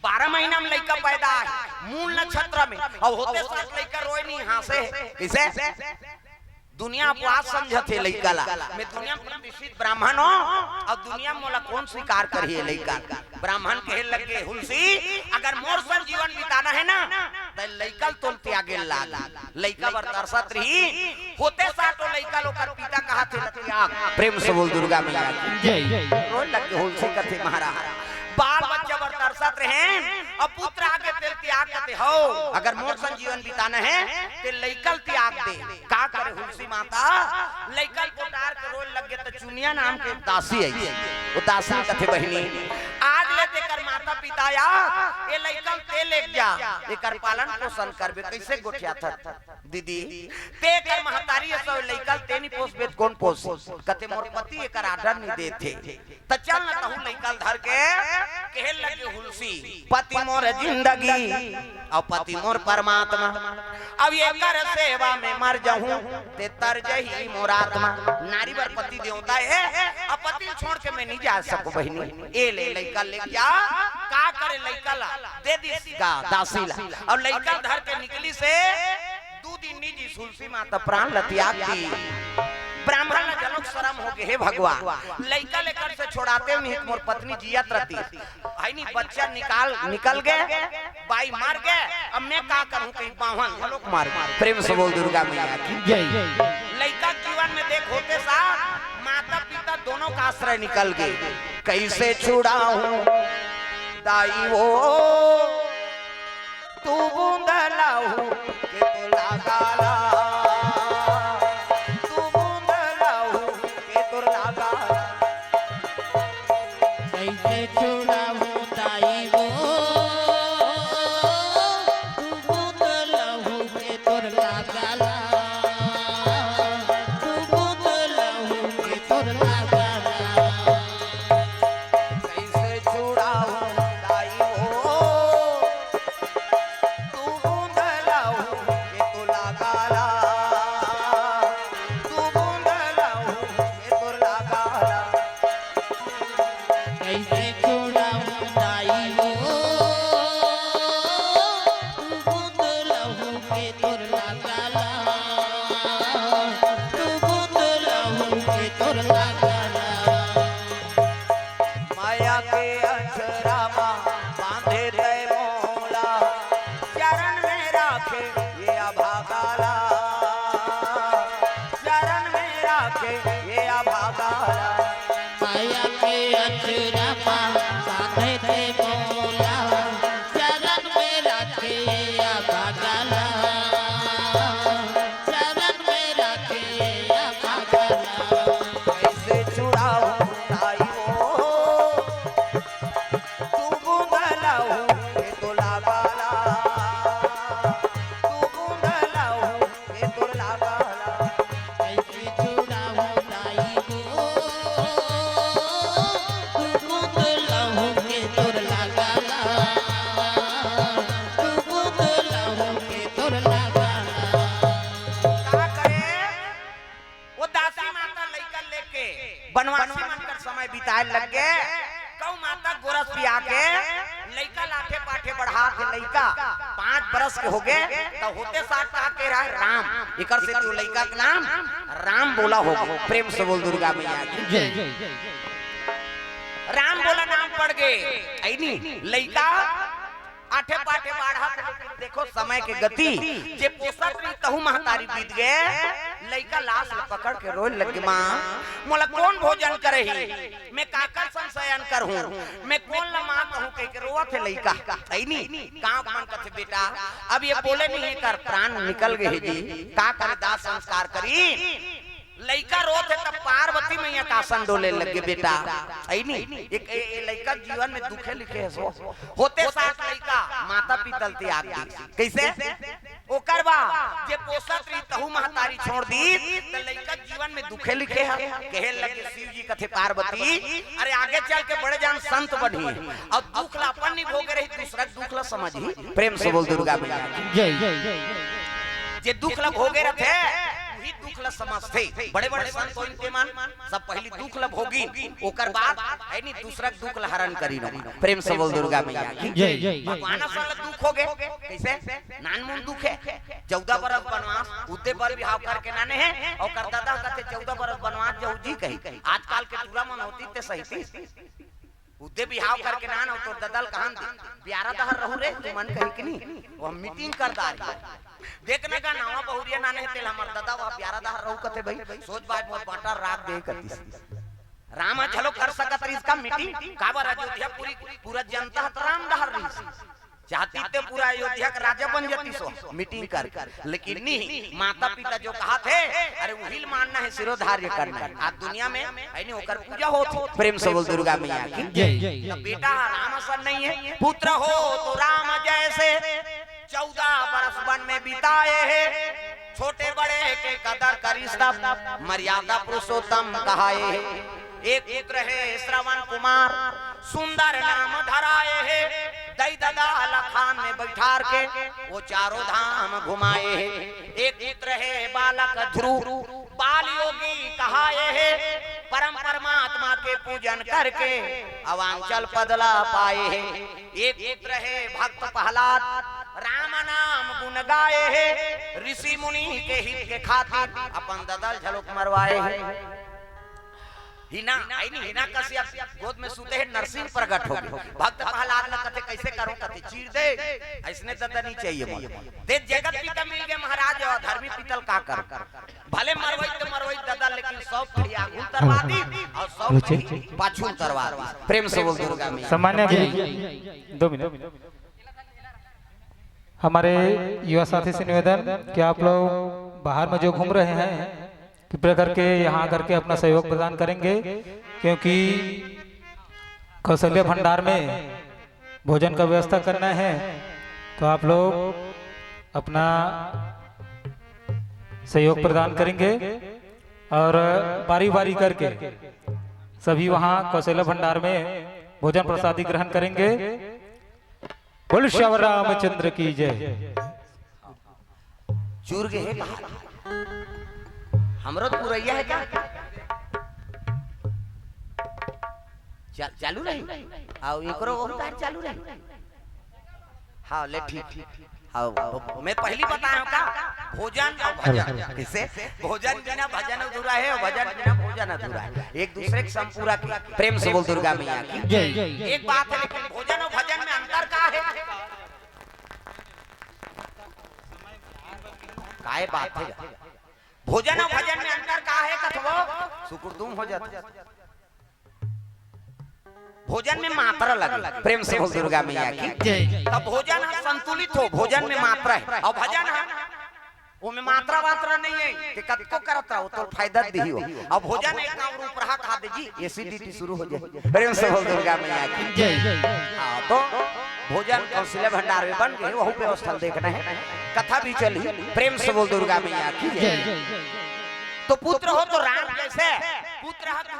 12 महीना में लइका पैदा है मूल नक्षत्र में और होते साथ लइका रोए नहीं हंसे किसे दुनिया अपवाद समझते लइका ला मैं दुनिया में प्रतिष्ठित ब्राह्मण हो और दुनिया में मोला कौन स्वीकार करिए लइका ब्राह्मण कहे लगे हुलसी अगर मोर सर जीवन बिताना है ना तो लइका तो त्यागे लाग लइका बर तरसत रही होते साथ तो लइका लोकर पिता कहा थे त्याग प्रेम से बोल दुर्गा मैया की जय रोज लगे हुलसी कथे महाराज बाल बच्चा बर तरसत रहे और पुत्र आगे तेल त्याग करते हो अगर मोर सन जीवन बिताना है ते लइकल त्याग दे का करे हुलसी माता लइकल पोटार के रोल लग गए तो चुनिया नाम के दासी है वो दासी कथे बहिनी आज ले देकर माता पिता या ये लइकल ते ले जा एकर पालन पोषण करबे कैसे गोठिया था दीदी ते कर महतारी सब लइकल ते नहीं पोस बेत कौन पोस कथे मोर पति एकर आर्डर नहीं देते त चल न कहू लइकल धर के कहे लगे हुलसी पति मोर जिंदगी और पति मोर परमात्मा अब ये कर सेवा में मर जाऊं ते तर जही मोर आत्मा नारी बर पति देवता है अब पति छोड़ के मैं नहीं जा सकूं बहिनी ए ले लइका ले जा का करे लइका ला दे दी का दासी ला और लइका धर के निकली से 2 दिन निजी तुलसी माता प्राण ल त्याग दी ब्राह्मण न जनक शर्म हो गए हे भगवान लइका लेकर से छोड़ाते नहीं मोर पत्नी जियत रहती है नहीं बच्चा निकल गए बाई मार गए अब मैं का करूं कहीं बावन हलोक मार प्रेम से बोल दुर्गा मैया की जय लइका जीवन में देख होते साथ माता पिता दोनों का आश्रय निकल गए कैसे छुड़ाऊं दाई वो तू बूंद लाहू के तो लगाला तू बूंद लाहू के तो लगाला कैसे छुड़ाऊं दाई वो तू बूंद लहू के तोर लगाला तू बूंद लहू के तोर लगाला कैसे छुड़ाऊं दाई वो तू बूंद लाहू के तो लगाला तू बूंद लाहू के तो लगाला कैसे छुड़ाऊं दाई वो तू बूंद लहू के तोर लगाला तू बूंद लहू के तोर लगाला माया के अक्षरामा बांधे तय मोला चरण में राखे ये अभागाला चरण में राखे ये अभागाला माया के अक्षरा बांधे थे मोला चरण में रखे या भागला चरण में रखे या भागला कैसे छुड़ाऊं ताई वो तू बूंद लाहू के तो लगाला तू बूंद लाहू के तो लगाला कैसे छुड़ाऊं दाई को तू बूंद लहू के तोर लगाला तू बूंद लहू के तोर लगाला का करे वो दासी माता लइका लेके बनवासी मनकर समय बिताए लग गए कौ माता गोरस पिया के लइका लाठे पाठे बढ़ा के लइका 5 बरस के हो गए तो होते साथ का के रहा राम इकर से तू लइका का नाम राम बोला हो प्रेम से बोल दुर्गा मैया की जय राम बोला नाम पड़ गए ऐनी लइका आठे पाठे बाढ़ा देखो समय के गति जे पोसत रही तहु महतारी बीत गए लइका लाश पकड़ के रोए लगे माँ मोला कौन भोजन करही मैं काकर संशयन करहूं मैं कौन लमा कहूं कह के रोवत है लइका ऐनी गांव मन कथे बेटा अब ये बोले नहीं कर प्राण निकल गए जी का कर दाह संस्कार करी लइका रोत है तब पार्वती मैया का आसन डोले लगे बेटा ऐनी एक लइका जीवन में दुखे लिखे है सो होते साथ लइका माता पितल त्याग दी कैसे ओकर बा जे पोसत रही तहु महतारी छोड़ दी त लइका जीवन में दुखे लिखे है कहे लगे शिव जी कथे पार्वती अरे आगे चल के बड़े जान संत बढ़ी और दुख ला अपन नहीं भोगे रही दूसरा दुख ला समझी प्रेम से बोल दुर्गा मैया जय जे दुख ला भोगे रथे वही दुख ला समझते बड़े बड़े संत होइन के मान सब पहली दुख ला भोगी ओकर बाद है नी दूसरा दुख ला हरण करी न प्रेम से बोल दुर्गा मैया की जय भगवान साल दुख हो गए कैसे नानमुन दुख है 14 बरस बनवास उते पर बिहाव करके नाने है और कर दादा कहते 14 बरस बनवास जाऊ जी कही आजकल के पूरा मन होती ते सही थी उदे बिहाव करके नान और तो ददल कहां प्यारा दहर रहू रे तू मन कही कि नहीं वो मीटिंग कर दारी देखने का नावा बहुरिया नाने तेल हमर दादा वह प्यारा दहर रहू कते भाई सोच बात मोर बाटा रात दे करती राम चलो कर सकत इसका मीटिंग काबर अयोध्या पूरा जनता राम दहर रही चाहती तो पूरा अयोध्या का राजा बन जाती सो मीटिंग कर लेकिन नहीं माता पिता जो कहा थे अरे वही मानना है सिरोधार्य करना है आज दुनिया में ऐनी होकर पूजा होती प्रेम से बोल दुर्गा मैया की जय तो बेटा राम सन नहीं है पुत्र हो तो राम जैसे 14 बरस वन में बिताए हैं छोटे बड़े के कदर करी सब मर्यादा पुरुषोत्तम कहाए हैं एक पुत्र है श्रवण कुमार सुंदर नाम धराए है दई ददा लखान में बैठार के वो चारों धाम घुमाए है एक पुत्र है बालक ध्रुव बाल योगी कहाए है परम परमात्मा के पूजन करके अवांचल पदला पाए है एक पुत्र है भक्त प्रहलाद राम नाम गुण गाए है ऋषि मुनि के हित के खातिर अपन ददल झलक मरवाए है हिना आई नहीं हिना कश्यप गोद में सूते हैं नरसिंह प्रकट हो गए भक्त प्रहलाद न कथे कैसे करो कथे चीर दे ऐसने ददा नहीं चाहिए ते जगत पिता मिल गए महाराज और धर्मी पितल का कर भले मरवई ददा लेकिन सब पड़ी आगू तरवा दी और सब पाछू तरवा प्रेम से बोल दुर्गा में सामान्य 2 मिनट हमारे युवा साथी से निवेदन कि आप लोग बाहर में जो घूम रहे हैं कृपया करके यहाँ आकर के अपना सहयोग प्रदान करेंगे क्योंकि कौशल्य भंडार में भोजन का व्यवस्था करना है तो आप लोग अपना सहयोग प्रदान करेंगे और बारी बारी करके सभी वहाँ कौशल्य भंडार में भोजन प्रसादी ग्रहण करेंगे। बोल श्याम रामचंद्र की जय। चूर गए हमरो तो पुरैया है क्या चालू रही आओ एकरो ओमकार चालू रही हाँ ले ठीक हाँ मैं पहली बताया का भोजन और भजन किसे भोजन बिना भजन अधूरा है और भजन बिना भोजन अधूरा है एक दूसरे के संपूरा की प्रेम से बोल दुर्गा मैया की जय। एक बात है लेकिन भोजन और भजन में अंतर क्या है काय बात है भोजन और भजन में अंतर क्या है कथवो सुकुर्दुम हो जाता भोजन में मात्रा लगे प्रेम से बोल दुर्गा मैया की तब भोजन संतुलित हो भोजन में मात्रा है और भजन है वो में मात्रा नहीं है कि कद को करत रहो तो फायदा दी हो और भोजन एक नाम रूप रहा खा दे जी एसिडिटी शुरू हो जाए प्रेम से बोल दुर्गा मैया की जय। हां तो भोजन कौशल्य भंडार में बन गए वहीं पे स्थल देखना है कथा भी चली प्रेम से बोल दुर्गा मैया की जय। तो पुत्र हो तो राम जैसे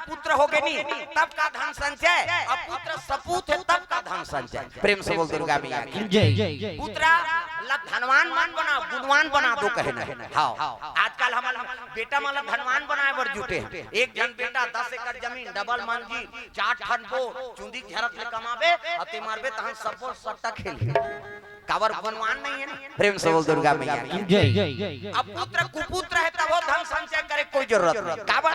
पुत्र हो गए नहीं तब का धन संचय अब पुत्र सपूत है तब का धन संचय प्रेम से बोल दुर्गा मैया की जय। पुत्र धनवान मान बना गुणवान बना दो कहे ना हाँ आजकल हमारे बेटा मतलब धनवान बनाए बर जुटे हैं एक जन बेटा 10 एकड़ जमीन डबल मंजी 4 ठन बो चुंदी झरत में कमाबे अते मारबे तहन सबो सट्टा खेल कावर गुणवान नहीं है ना प्रेम से बोल दुर्गा मैया की जय। अब पुत्र कुपुत्र है तब वो धन संचय करे कोई जरूरत नहीं कावर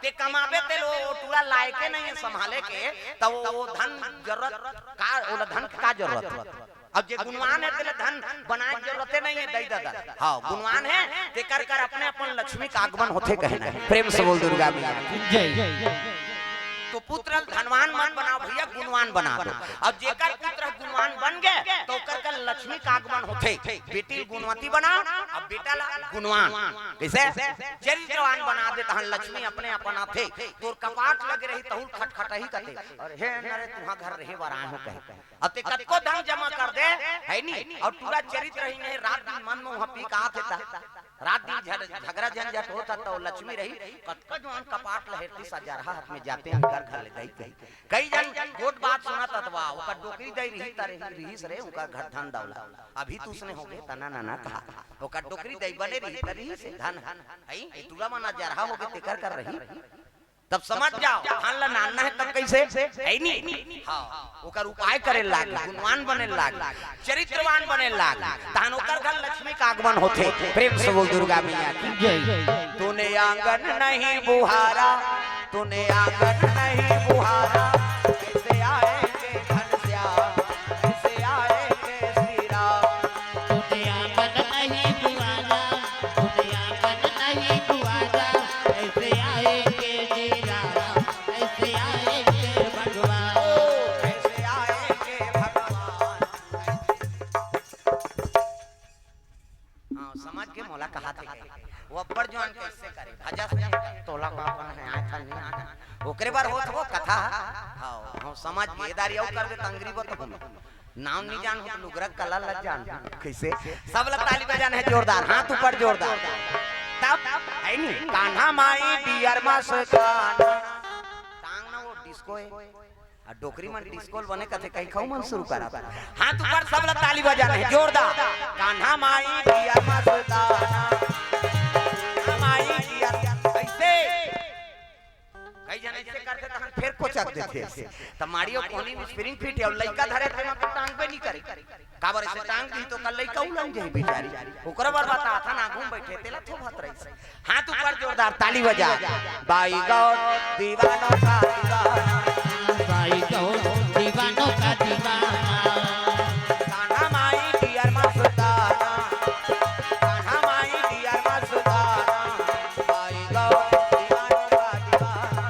ते कमाबे ते लो टूला लायके नहीं है संभाले के तब वो धन जरूरत का वो धन का जरूरत अब जे गुणवान है तेरे धन बनाए जरूरत नहीं है दई दादा हां गुणवान है ते कर कर अपने अपन लक्ष्मी का आगमन होते कहना है प्रेम से बोल दुर्गा मैया की जय। तो पुत्र धनवान मन बनाओ भैया गुणवान बना दो अब जेकर पुत्र गुणवान बन गए तो कर लक्ष्मी का आगमन होते बेटी गुणवती बना अब बेटा गुणवान कैसे चरित्रवान बना दे तहन लक्ष्मी अपने अपन आथे तोर कपाट लगे रही तहुल खटखटही कते और हे नरे तुहा घर रहे बराए हो कहे अते कतको धन जमा कर दे है नी और पूरा चरित्र ही नहीं रात दिन मन में हपी का था रात दिन झगड़ा झंझट होता तो लक्ष्मी रही कतको जवान कपाट लहेरती सजारहा हाथ में जाते हैं घर ले दई कई जन कोट बात सुना ततवा ओकर डोकरी दई रही तारे रही सरे ओकर घर धन दौला अभी तू उसने हो गए तना ना कहा ओकर डोकरी दई बने रही तरी से धन हई तुला मना जरहा हो गए तेकर कर रही तब समझ जाओ धान ला नाना है तब कैसे है नी हां ओकर उपाय करे लाग गुणवान बने लाग चरित्रवान बने लाग तान ओकर घर लक्ष्मी का आगमन होते प्रेम से बोल दुर्गा मैया की जय। तूने आंगन नहीं बुहारा तूने आंगन नहीं बुहारा कैसे आएंगे घनश्याम कैसे आएंगे श्री राम तूने आंगन नहीं बुहारा तूने आंगन नहीं बुहारा कैसे आएंगे श्री राम कैसे आएंगे भगवान कैसे आएंगे भगवान हाँ समझ के मोला कहा थे वो अब्बर जवान कैसे करे भजा से तोला बापन है आया था नहीं आया ओकरे बार होत हो कथा हां हम समझ बेदारी औ कर दे तंगरी बत हम नाम नहीं जान हो लुगरक कला लग जान कैसे सब लोग ताली बजान है जोरदार हाथ ऊपर जोरदार तब है नी कान्हा माई डियर मास कान्हा टांग ना वो डिस्को है और डोकरी मन डिस्को बने कथे कहीं खाऊ मन शुरू करा हाथ ऊपर सब लोग ताली बजान है जोरदार कान्हा माई डियर मास कान्हा कई जन ऐसे करते तो हम फिर कोचक देते ऐसे त मारियो कोनी में स्प्रिंग फिट है और लइका धरे थे ना टांग पे नहीं करे काबर से टांग दी तो कल लइका उलन जाई बेचारी ओकरा बार बात था ना घूम बैठे तेला थो भात रही हाथ ऊपर जोरदार ताली बजा बाई गौर दीवानों का दीवाना भाई गौ दीवानों का दीवाना कान्हा माई डियर मस्ताना कान्हा माई डियर मस्ताना बाई गौर दीवानों का दीवाना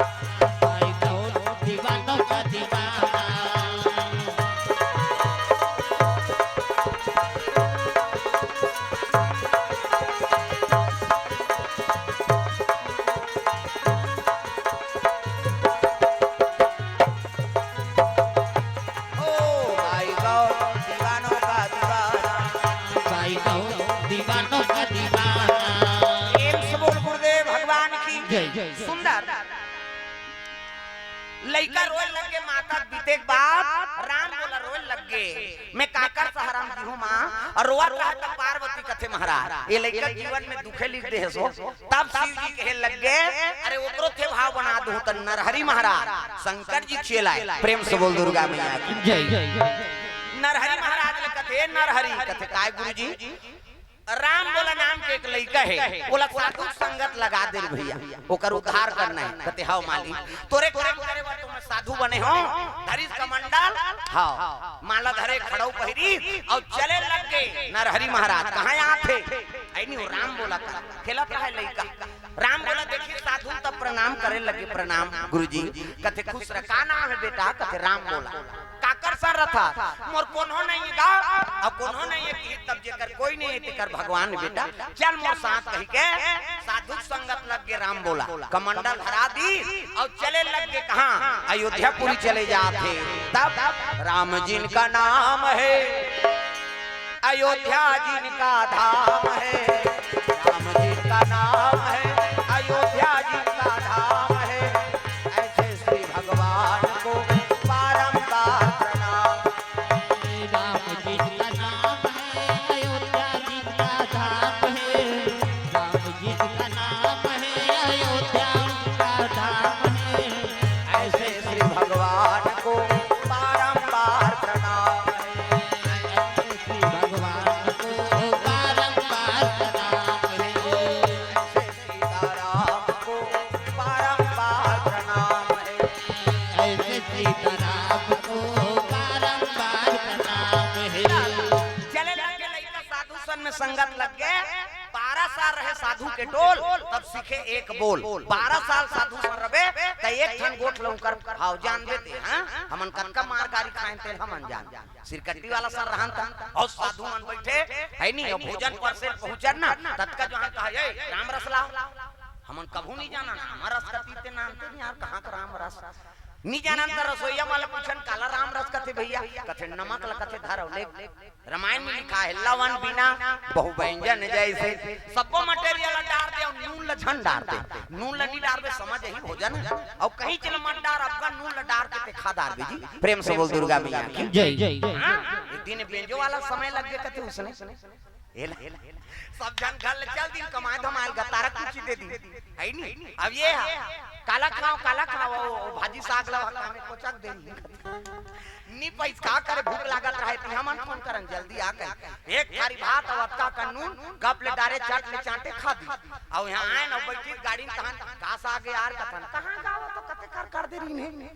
भाई गौ दीवानों का दीवाना भाई गौ दीवानों का दीवाना एक से बोल गुरुदेव भगवान की जय जय सुंदर लइका रोए लगे माता बीते बाप राम बोला रोए लगे मैं काकर सहराम जी हूं मां और रोआ रहा था पार्वती कथे महाराज ये लइका जीवन में दुखे लिख दे सो तब शिव जी कहे लगे अरे ओकरो थे भाव बना दो त नरहरि महाराज शंकर जी चेलाए प्रेम से बोल दुर्गा मैया की जय जय नरहरि महाराज ने कथे नरहरि कथे काय गुरुजी राम बोला नाम के एक लइका है बोला साधु संगत लगा दे भैया ओकर उद्धार करना है कहते हां माली तोरे काम करे बा तुम साधु बने हो धरिस कमंडल हां माला धरे खड़ौ पहिरी और चले लग गए नरहरि महाराज कहां आते ऐनी राम बोला खेलत रहा लइका राम बोला देखिए साधु तब प्रणाम करे लगे प्रणाम गुरुजी कहते खुश रह का नाम है बेटा कहते राम बोला काकर सर रथा मोर कोनो नहीं गा अब कोनो नहीं है कि तब जेकर कोई नहीं है तेकर भगवान बेटा चल मोर साथ कह के साधु संगत लग के राम बोला कमंडल हरा दी और चले लग के कहां अयोध्यापुरी चले जाते तब राम जिनका नाम है अयोध्या जिनका धाम है राम जिनका नाम है अयोध्या जिनका धाम है ऐसे श्री भगवान को बारंबार प्रणाम राम जी का नाम है अयोध्या जी का धाम है राम जी का नाम है अयोध्या का धाम है ऐसे श्री भगवान को बारंबार प्रणाम है श्री भगवान को बारंबार प्रणाम है ऐसे सीताराम को बारंबार प्रणाम है ऐसे सीताराम को बारंबार प्रणाम है चले लगे लइका साधु सन में संगत लग गए 12 साल रहे साधु के टोल तब सीखे एक बोल 12 साल साधु सन रबे त एक ठन गोठ लौकर हाउ जान देते हां हमन कनका मार गारी खाएं ते हमन जान सिरकट्टी वाला सर रहन था और साधु मन बैठे है नहीं भोजन पर से पहुंचन ना तत्का जो हां कहा ए राम रसला हमन कभू नहीं जाना हमारा रस का पीते नाम ते यार कहां का राम रस नहीं जाना त रसोईया वाला पूछन काला राम रस कथे भैया कथे नमक ल कथे धरौ ले रामायण में लिखा है लवन बिना बहु व्यंजन जैसे सबको मटेरियल डाल दे और नून ल झन डाल दे नून ल नहीं डाल दे समझ ही भोजन और कहीं चल मत डाल अफगा नून ल डाल के खा डाल दे जी प्रेम से बोल दुर्गा मैया की जय जय एक दिन बेंजो वाला समय लग गया कथे उसने सब जन घर चल दिन कमाए धमाल गतारा कुछ दे दी है नहीं अब ये काला खाओ भाजी साग ला हमें कोचक दे नी पैसा का करे भूख लागत रहे ती हमन फोन करन जल्दी आ गए एक थारी भात और अटका का नून गप ले डारे चाट ले चाटे खा दी और यहां आए न बैठी गाड़ी तहन घास आगे यार कथन कहां गाव तो कते कर दे रही नहीं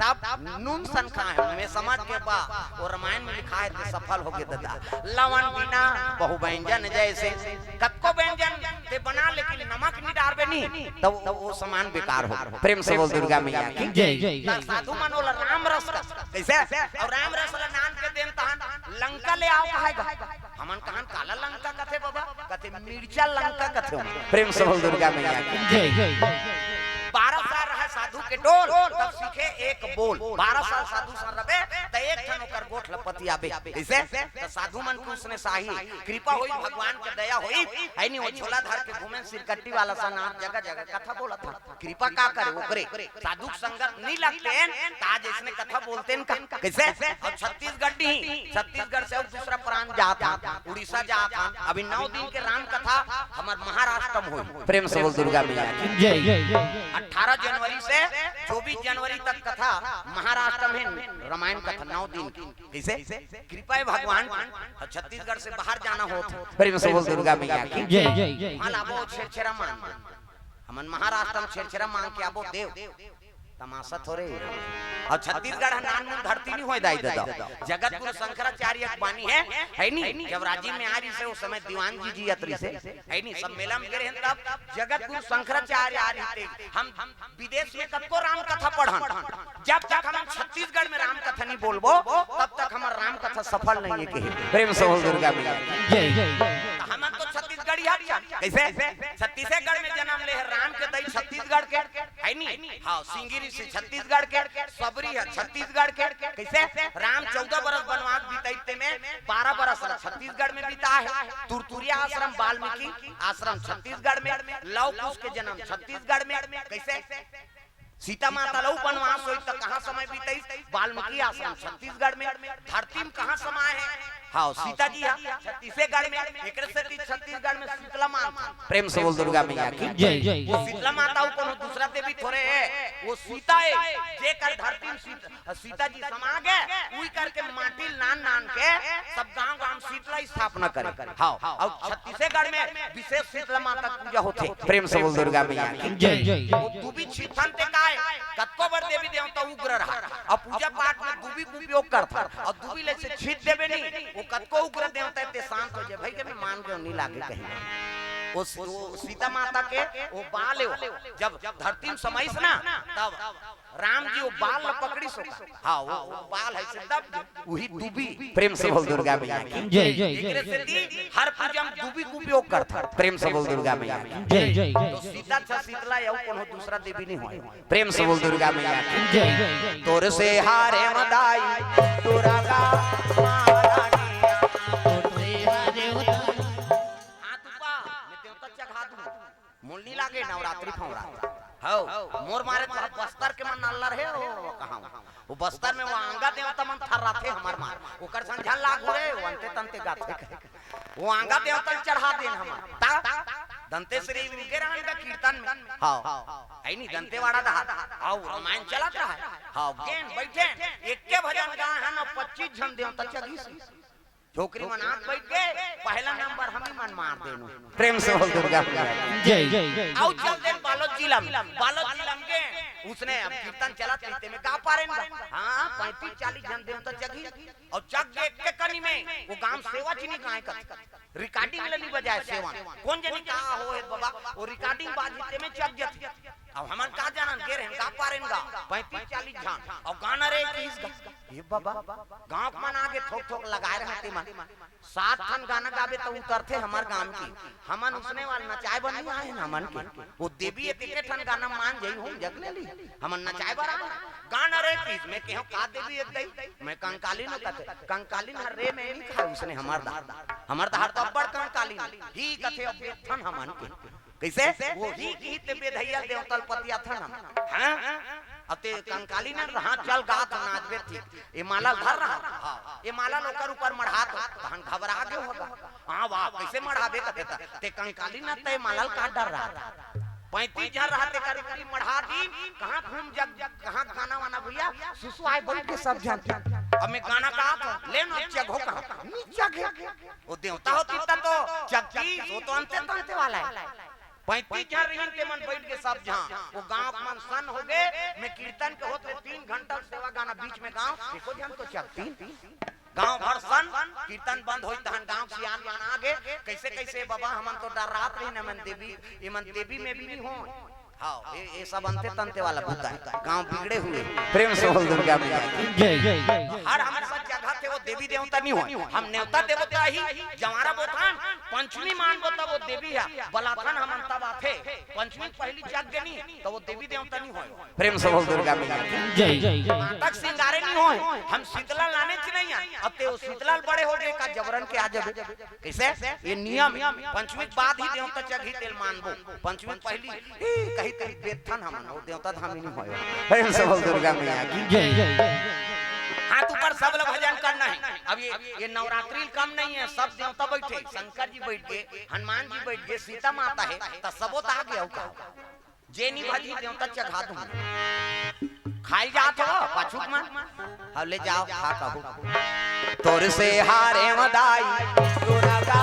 तब नून सन खा है मैं समझ के बा और रामायण में लिखा है ते सफल हो के दादा लवन बिना बहु व्यंजन जैसे कतको व्यंजन ते बना लेकिन नमक नहीं डालबे नहीं तब वो सामान बेकार हो प्रेम से बोल दुर्गा मैया की जय जय साधु मन बोला राम रस कैसे और राम रस नाम के देन तहन लंका ले आओ कहेगा हमन कहन काला लंका कथे बाबा कथे मिर्चा लंका कथे प्रेम से बोल दुर्गा मैया की जय जय 12 साल रहे साधु के टोल तब सीखे एक बोल 12 साल साधु सन रबे त एक ठन ओकर गोठ लपति आबे कैसे तो साधु मन को उसने साही कृपा होई भगवान के दया होई है नी वो झोला धर के घूमे सिरकट्टी वाला सनाथ जगह जगह कथा बोला था कृपा का करे ओकरे साधु संगत नहीं लगते ताज इसने कथा बोलते हैं कैसे और छत्तीसगढ़ से दूसरा प्रांत जाता उड़ीसा जाता अभी 9 दिन के राम कथा हमार महाराष्ट्र में हुई प्रेम से बोल दुर्गा मैया की जय 18 जनवरी से 24 जनवरी तक कथा महाराष्ट्र में रामायण कथा 9 दिन की कैसे कृपा है भगवान और छत्तीसगढ़ से बाहर जाना हो प्रेम से बोल दुर्गा मैया की जय माला वो छेरछेरा मान हमन महाराष्ट्र में छेरछेरा मांग के आबो देव तमाशा थोड़े और छत्तीसगढ़ नान धरती नहीं होए दाई दादा जगत गुरु शंकराचार्य बानी है नहीं जब राजीव में आ रही से उस समय दीवान जी यात्री से है नहीं सम्मेलन में रहे तब जगत गुरु शंकराचार्य आ रही थे हम विदेश में कब को राम कथा पढ़न जब तक हम छत्तीसगढ़ में राम कथा नहीं बोलबो तब तक हमार राम कथा सफल नहीं है कहीं प्रेम से बोल दुर्गा मैया जय हम तो छत्तीसगढ़ कैसे छत्तीसगढ़ में जन्म ले राम के दई छत्तीसगढ़ के है नहीं हां सिंगिरी से छत्तीसगढ़ के सबरी है छत्तीसगढ़ के कैसे राम 14 बरस वनवास बीतते में 12 बरस छत्तीसगढ़ में बीता है तुरतुरिया आश्रम वाल्मीकि आश्रम छत्तीसगढ़ में लव कुश के जन्म छत्तीसगढ़ में कैसे सीता माता लव वनवास हुई तो कहां समय बीतई वाल्मीकि आश्रम छत्तीसगढ़ में धरती में कहां समाये है हाँ सीता जी छत्तीसगढ़ में एक छत्तीसगढ़ में शीतला माता प्रेम से बोल दुर्गा मैया की जय जय वो शीतला माता को दूसरा देवी थोड़े है वो सीता है जे कर धरती सीता जी समा गए उई करके माटी नान के सब गांव शीतला स्थापना करे हाँ और छत्तीसगढ़ में विशेष शीतला माता पूजा होते प्रेम से बोल दुर्गा मैया की जय जय दुबी छिथन ते काय कतको बर देवी देवता उग्र रहा और पूजा पाठ में दुबी उपयोग करता और दुबी ले से छीत देवे नहीं वो कतको उग्र देवता ते शांत हो जाए भाई के मैं मान के नहीं लागे कहीं वो सीता माता के वो बाल जब धरती में समय से ना तब राम जी वो बाल पकड़ी सो हाँ वो बाल है तब वही दुबी प्रेम से बोल दुर्गा मैया की जय जय हर पूजा में दुबी को उपयोग करता प्रेम से बोल दुर्गा मैया जय जय तो सीता शीतला या कोनो दूसरा देवी नहीं होय प्रेम से बोल दुर्गा मैया की जय तोर से हारे मदाई दुर्गा मुंडी लागे नवरात्रि फौरा हो मोर मारे तो बस्तर के मन अल्लाह रहे हो कहां वो बस्तर में वो आंगा देवता मन थर्राथे हमर मार ओकर संझा लाग रे वंते तंते गाथे वो आंगा देवता चढ़ा देन हमर ता दंते श्री उनके रान का कीर्तन में हां है नहीं दंतेवाड़ा दा आओ रामायण चलत रहा है हां गेन बैठे एक के भजन गा है ना 25 जन देवता चली छोकरी मन आंख बैठ गए पहला नंबर हम ही मन मार देनु प्रेम से बोल दुर्गा जय जय आओ चल दे बालोद जिला के उसने अब कीर्तन चला चलते में गा पा रहे हां 35-40 जन देवता जगी और जग के कनी में वो गांव सेवा चीनी गाय का रिकॉर्डिंग लली बजाए सेवा कौन जनी का हो है बाबा वो रिकॉर्डिंग बाजीते में जग जत अब हमन का जानन के रहन गा पा रहे गा 35-40 जन और गाना रे 30 ये बाबा गांव मन आगे ठोक लगाए रहते मन 7 ठन गाना गावे तो उतरते हमार गांव की हमन उसने वाल नचाए बन नहीं आए हमन के वो देवी एते ठन गाना मान जई हूं जग ले ली हमन नचाए बर आए गाना रे 30 में केहो का देवी एक दई मैं कंकालीन कथे कंकालीन हर रे में नहीं खा उसने हमार दार तो बड़ कंकालीन ही कथे अब ठन हमन के कैसे वो ही की ते बेधैया देवतल पतिया थन हां अते कंकाली न रहा चल गात नाचबे थी ये माला धर रहा ये माला लोकर ऊपर मढ़ात हन घबरा गयो होगा हां वाह कैसे मढ़ाबे कहता ते कंकाली न ते माला काट डर रहा 35 जन रहते करीब मढ़ा दी कहां घूम जग कहां गाना वाना भैया सुसु आए बैठ के सब जन अब मैं गाना का ले न जग हो कहां नीचे जग वो देवता होती तो जगकी वो तो अंते वाला है 35 जन रहीन के मन बैठ के सब जहां वो गांव मन सन हो गए मैं कीर्तन के होते 3 घंटा सेवा गाना बीच में गांव देखो जन तो चलती गांव भर सन कीर्तन बंद होई तहन गांव सियान मान आगे कैसे बाबा हमन तो डर रात रही न मन देवी ये मन देवी में भी नहीं हो हां ये सब अंते तंते वाला भूत है गांव बिगड़े हुए प्रेम से बोल दुर्गा मैया जय जय हर हम सब जगह थे वो देवी देवता नहीं हो, हम नेवता देवता ही जवारा बोतान पंचमी मान बोता वो देवी है, बलाथन हम तब आथे पंचमी पहली जग गनी तो वो देवी देवता नहीं हो। प्रेम से बोल दुर्गा मैया जय जय तक सिंगारे नहीं हो, हम शीतला लाने च नहीं है, अब ते वो शीतलाल बड़े हो गए का जबरन के आ जाबे कैसे ये नियम पंचमी बाद ही देवता जग ही तेल मानबो, पंचमी पहली कहीं तेरी बेथन हम वो देवता धाम नहीं हो। प्रेम से बोल दुर्गा मैया की जय। हाथ ऊपर सब लोग भजन करना है। अब ये नवरात्रि कम नहीं है, सब देवता बैठे, शंकर जी बैठ गए, हनुमान जी बैठ गए, सीता माता है तो सबो तो आ गया का जे नहीं भजी देवता चढ़ा दूं खाई जात हो पाछुक मन अब ले जाओ खा कहू तोर से हारे मदाई दुर्गा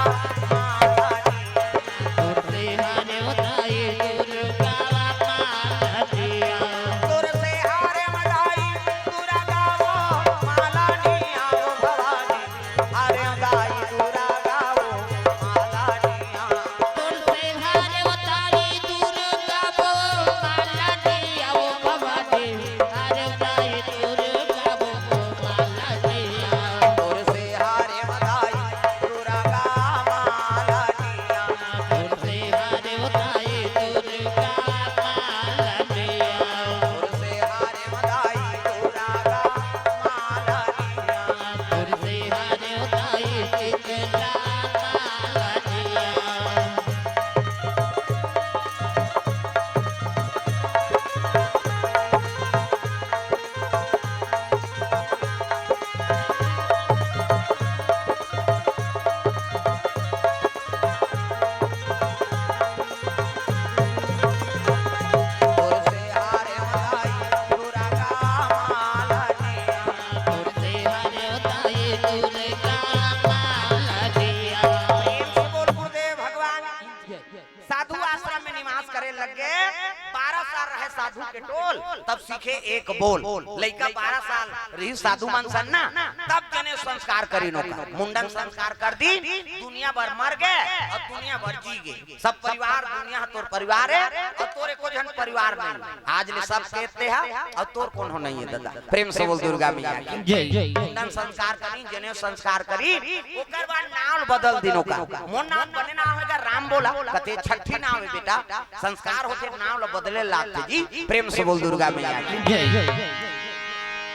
तब सीखे एक बोल लइका 12 साल रही साधु मनसन ना तब जने संस्कार करी नो मुंडन संस्कार कर दी दुनिया भर मर गए और दुनिया भर जी गए सब परिवार दुनिया तोर परिवार है और तोरे को जन परिवार नहीं आज ले सब कहते हैं और तोर कौन हो नहीं है दादा। प्रेम से बोल दुर्गा मैया की जय। मुंडन संस्कार करी जने संस्कार करी ओकर बाद नाम बदल दिनो का मोर नाम बने ना होगा राम बोला कते छठी नाम है बेटा संस्कार होते नाम बदले लागते जी। प्रेम से बोल दुर्गा मैया की जय।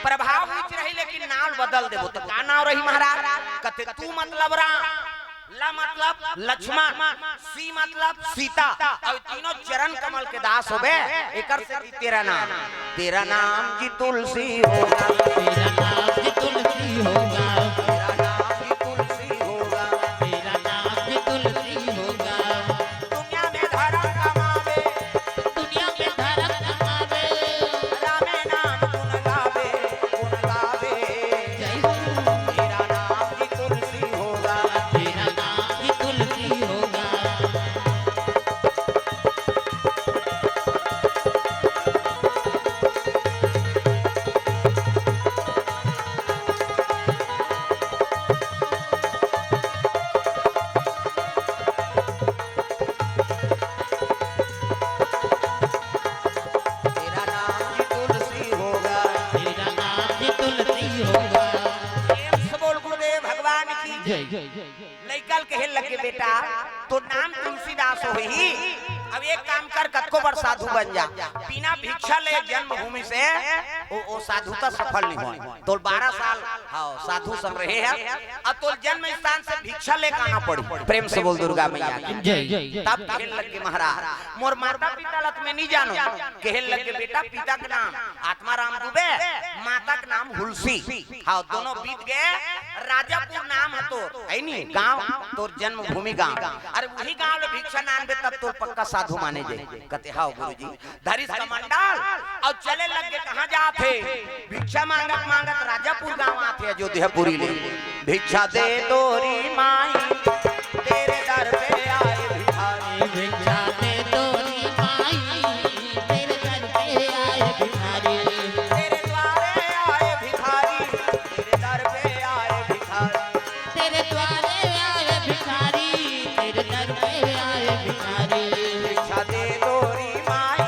प्रभाव कुछ रही लेकिन नाम बदल देबो तो का नाम रही महाराज कते तू मतलब राम ला मतलब लक्ष्मण सी मतलब सीता और तीनों चरण कमल के दास होबे एकर से तेरा नाम जी तुलसी होगा तेरा नाम जी तुलसी होगा तेरा नाम जी तुलसी होगा तेरा नाम जी तुलसी होगा दुनिया में धर्म कमावे दुनिया में धर्म कमावे रामे नाम गुण गावे जय हो तेरा नाम जी तुलसी होगा तेरा नाम जी तुलसी होगा तेरा नाम जी तुलसी होगा। तेरा नाम जी तुलसी होगा प्रेम से बोल गुरुदेव भगवान की जय जय जय लइकल कहे लगे बेटा तो नाम तुलसीदास हो ही अब एक काम कर कतको बार साधु बन जा बिना भिक्षा ले जन्मभूमि से ओ साधु तो सफल नहीं हुआ तो 12 साल हां साधु संग रहे हैं अब तो जन्म स्थान से भिक्षा ले आना पड़ी। प्रेम से बोल दुर्गा मैया की जय जय तब कहे लगे महाराज मोर माता पिता लत में नहीं जानो कहे लगे बेटा पिता का नाम आत्माराम दुबे माता का नाम हुलसी हां दोनों बीत गए राजापुर नाम है तो है नहीं गांव तोर जन्मभूमि गांव अरे वही गांव में भिक्षा नानबे तब तो पक्का साधु माने जाए कहते हां गुरुजी धरिस कमंडल और चले लग के कहां जाते भिक्षा मांगत मांगत राजापुर गांव आते अयोध्यापुरी ले भिक्षा दे तोरी माई तेरे दर पे आए भिखारी भिक्षा दे तोरी माई तेरे दर पे आए भिखारी तेरे द्वारे आए भिखारी तेरे दर पे आए भिखारी तेरे द्वारे आए भिखारी तेरे दर पे आए भिखारी भिक्षा दे तोरी माई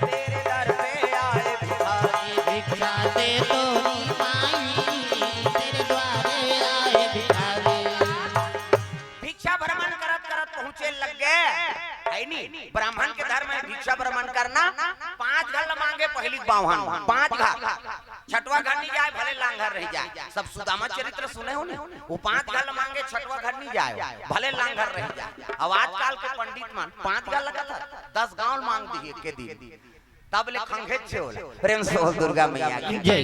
तेरे दर पे आए भिखारी भिक्षा दे तोरी माई तेरे द्वारे है नहीं ब्राह्मण के धर्म में भिक्षा भ्रमण करना 5 घर मांगे पहली बावन 5 घर छठवा घर नहीं जाए भले लांघर रह जाए सब सुदामा चरित्र सुने हो ना वो 5 घर मांगे छठवा घर नहीं जाए भले लांघर रह जाए। अब आजकल के पंडित मान 5 घर लगा था 10 गांव मांग दिए के दिन तब ले खंगे छोल प्रेम से बोल दुर्गा मैया की जय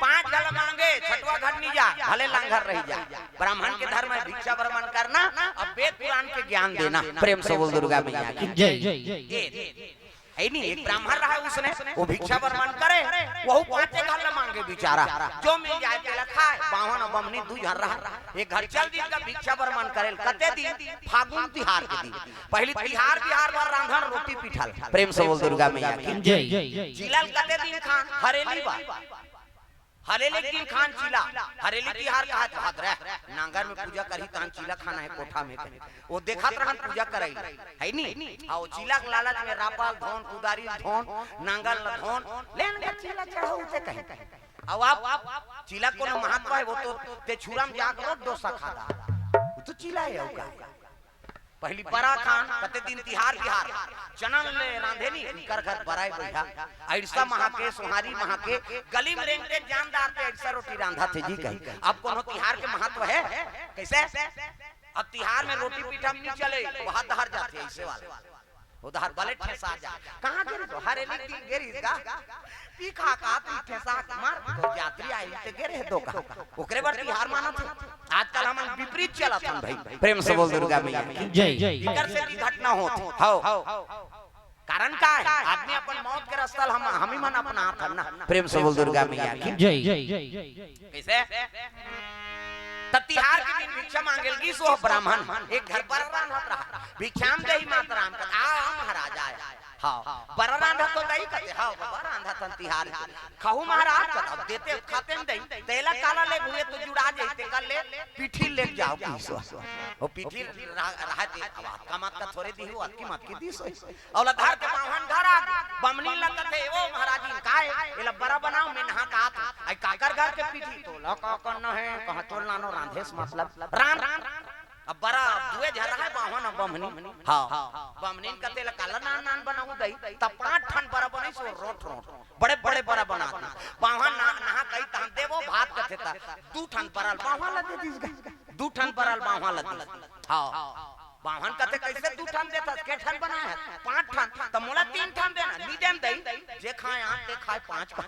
5 घर मांगे छठवा घर नहीं जाए भले लांघर रह जाए। ब्राह्मण के धर्म में भिक्षा भ्रमण करना अब वेद पुराण के ज्ञान देना प्रेम से बोल दुर्गा मैया की जय है नहीं एक ब्राह्मण रहा उसने वो भिक्षा भ्रमण करे वो 5 घर मांगे बेचारा जो मिल जाए तेला खाए बावन बमनी 2 घर रहा एक घर चल दिन का भिक्षा भ्रमण करे कते दिन फागुन तिहार के दिन पहली तिहार भर रांधन रोटी पिठाल प्रेम से बोल दुर्गा मैया की जय चिलल कते दिन खान हरेली बा हरेली दिन खान चिला हरेली तिहार कहा भाद रह नांगर में पूजा करी तान चिला खाना है कोठा में वो देखत रहन पूजा करई है नी आ वो चिला के लालच में रापाल धोन कुदारी धोन नांगल न धोन लेन के चिला चढ़ाऊ से कहे अब आप चिला को महत्व है वो तो ते छुरम जाकर डोसा खाता वो तो चिला है का पहली बड़ा खान कते दिन तिहार चनन ले रांधे नी कर घर बराई बैठा ऐसा महा के सोहारी महा के गली में रेंगते जानदार पे ऐसा रोटी रांधा थे जी कही अब कोनो तिहार के महत्व है कैसे अब तिहार में रोटी पीठा नहीं चले वहां दहर जाते ऐसे वाले उधर बले ठेसा जा कहां गिरी तो हरेली की गिरी का पीखा का ठेसा मार तो यात्री आई ते गिरे दो का ओकरे बार तिहार माना थे आजकल हम विपरीत चला था भाई प्रेम से बोल दुर्गा मैया जय इधर से भी घटना होती हां कारण का है आदमी अपन मौत के रास्ता हम ही मन अपना हाथ ना प्रेम से बोल दुर्गा मैया की जय कैसे तिहार के दिन भिक्षा मांगेल की सो ब्राह्मण एक घर पर रहा भिक्षाम दे माता राम का महाराज आया हां बररांधा तो दई कते हां बररांधा तन तिहार खाऊ महाराज अब देते खाते में दई तेला काला ले हुए तो जुड़ा जइते कर ले पीठी ले जाओ पीसो वो पीठी रहते अब का मत का थोड़े दी हो की मत की दिसो औला धार के पावन घर आ बमनी लगते ओ महाराज काय एला बरा बनाओ में नहा का आई काकर घर के पीठी तो ला का करना है कहां तोड़ना नो रांधेस मतलब रान अब बड़ा दुए झरा है बावन बमनी हां बमनी का तेल काला नान नान बनाऊ दई तब 5 ठन बड़ा बनै सो रोट बड़े बड़े बड़ा बना बावन नहा कई तान देवो भात कथे ता 2 ठन परल बावन ला दे दिस 2 ठन परल बावन ला हां बावन कथे कैसे 2 ठन देता के ठन बना है 5 ठन त मोला 3 ठन देना नी देन दई जे खाए आठ ते खाए 5 खा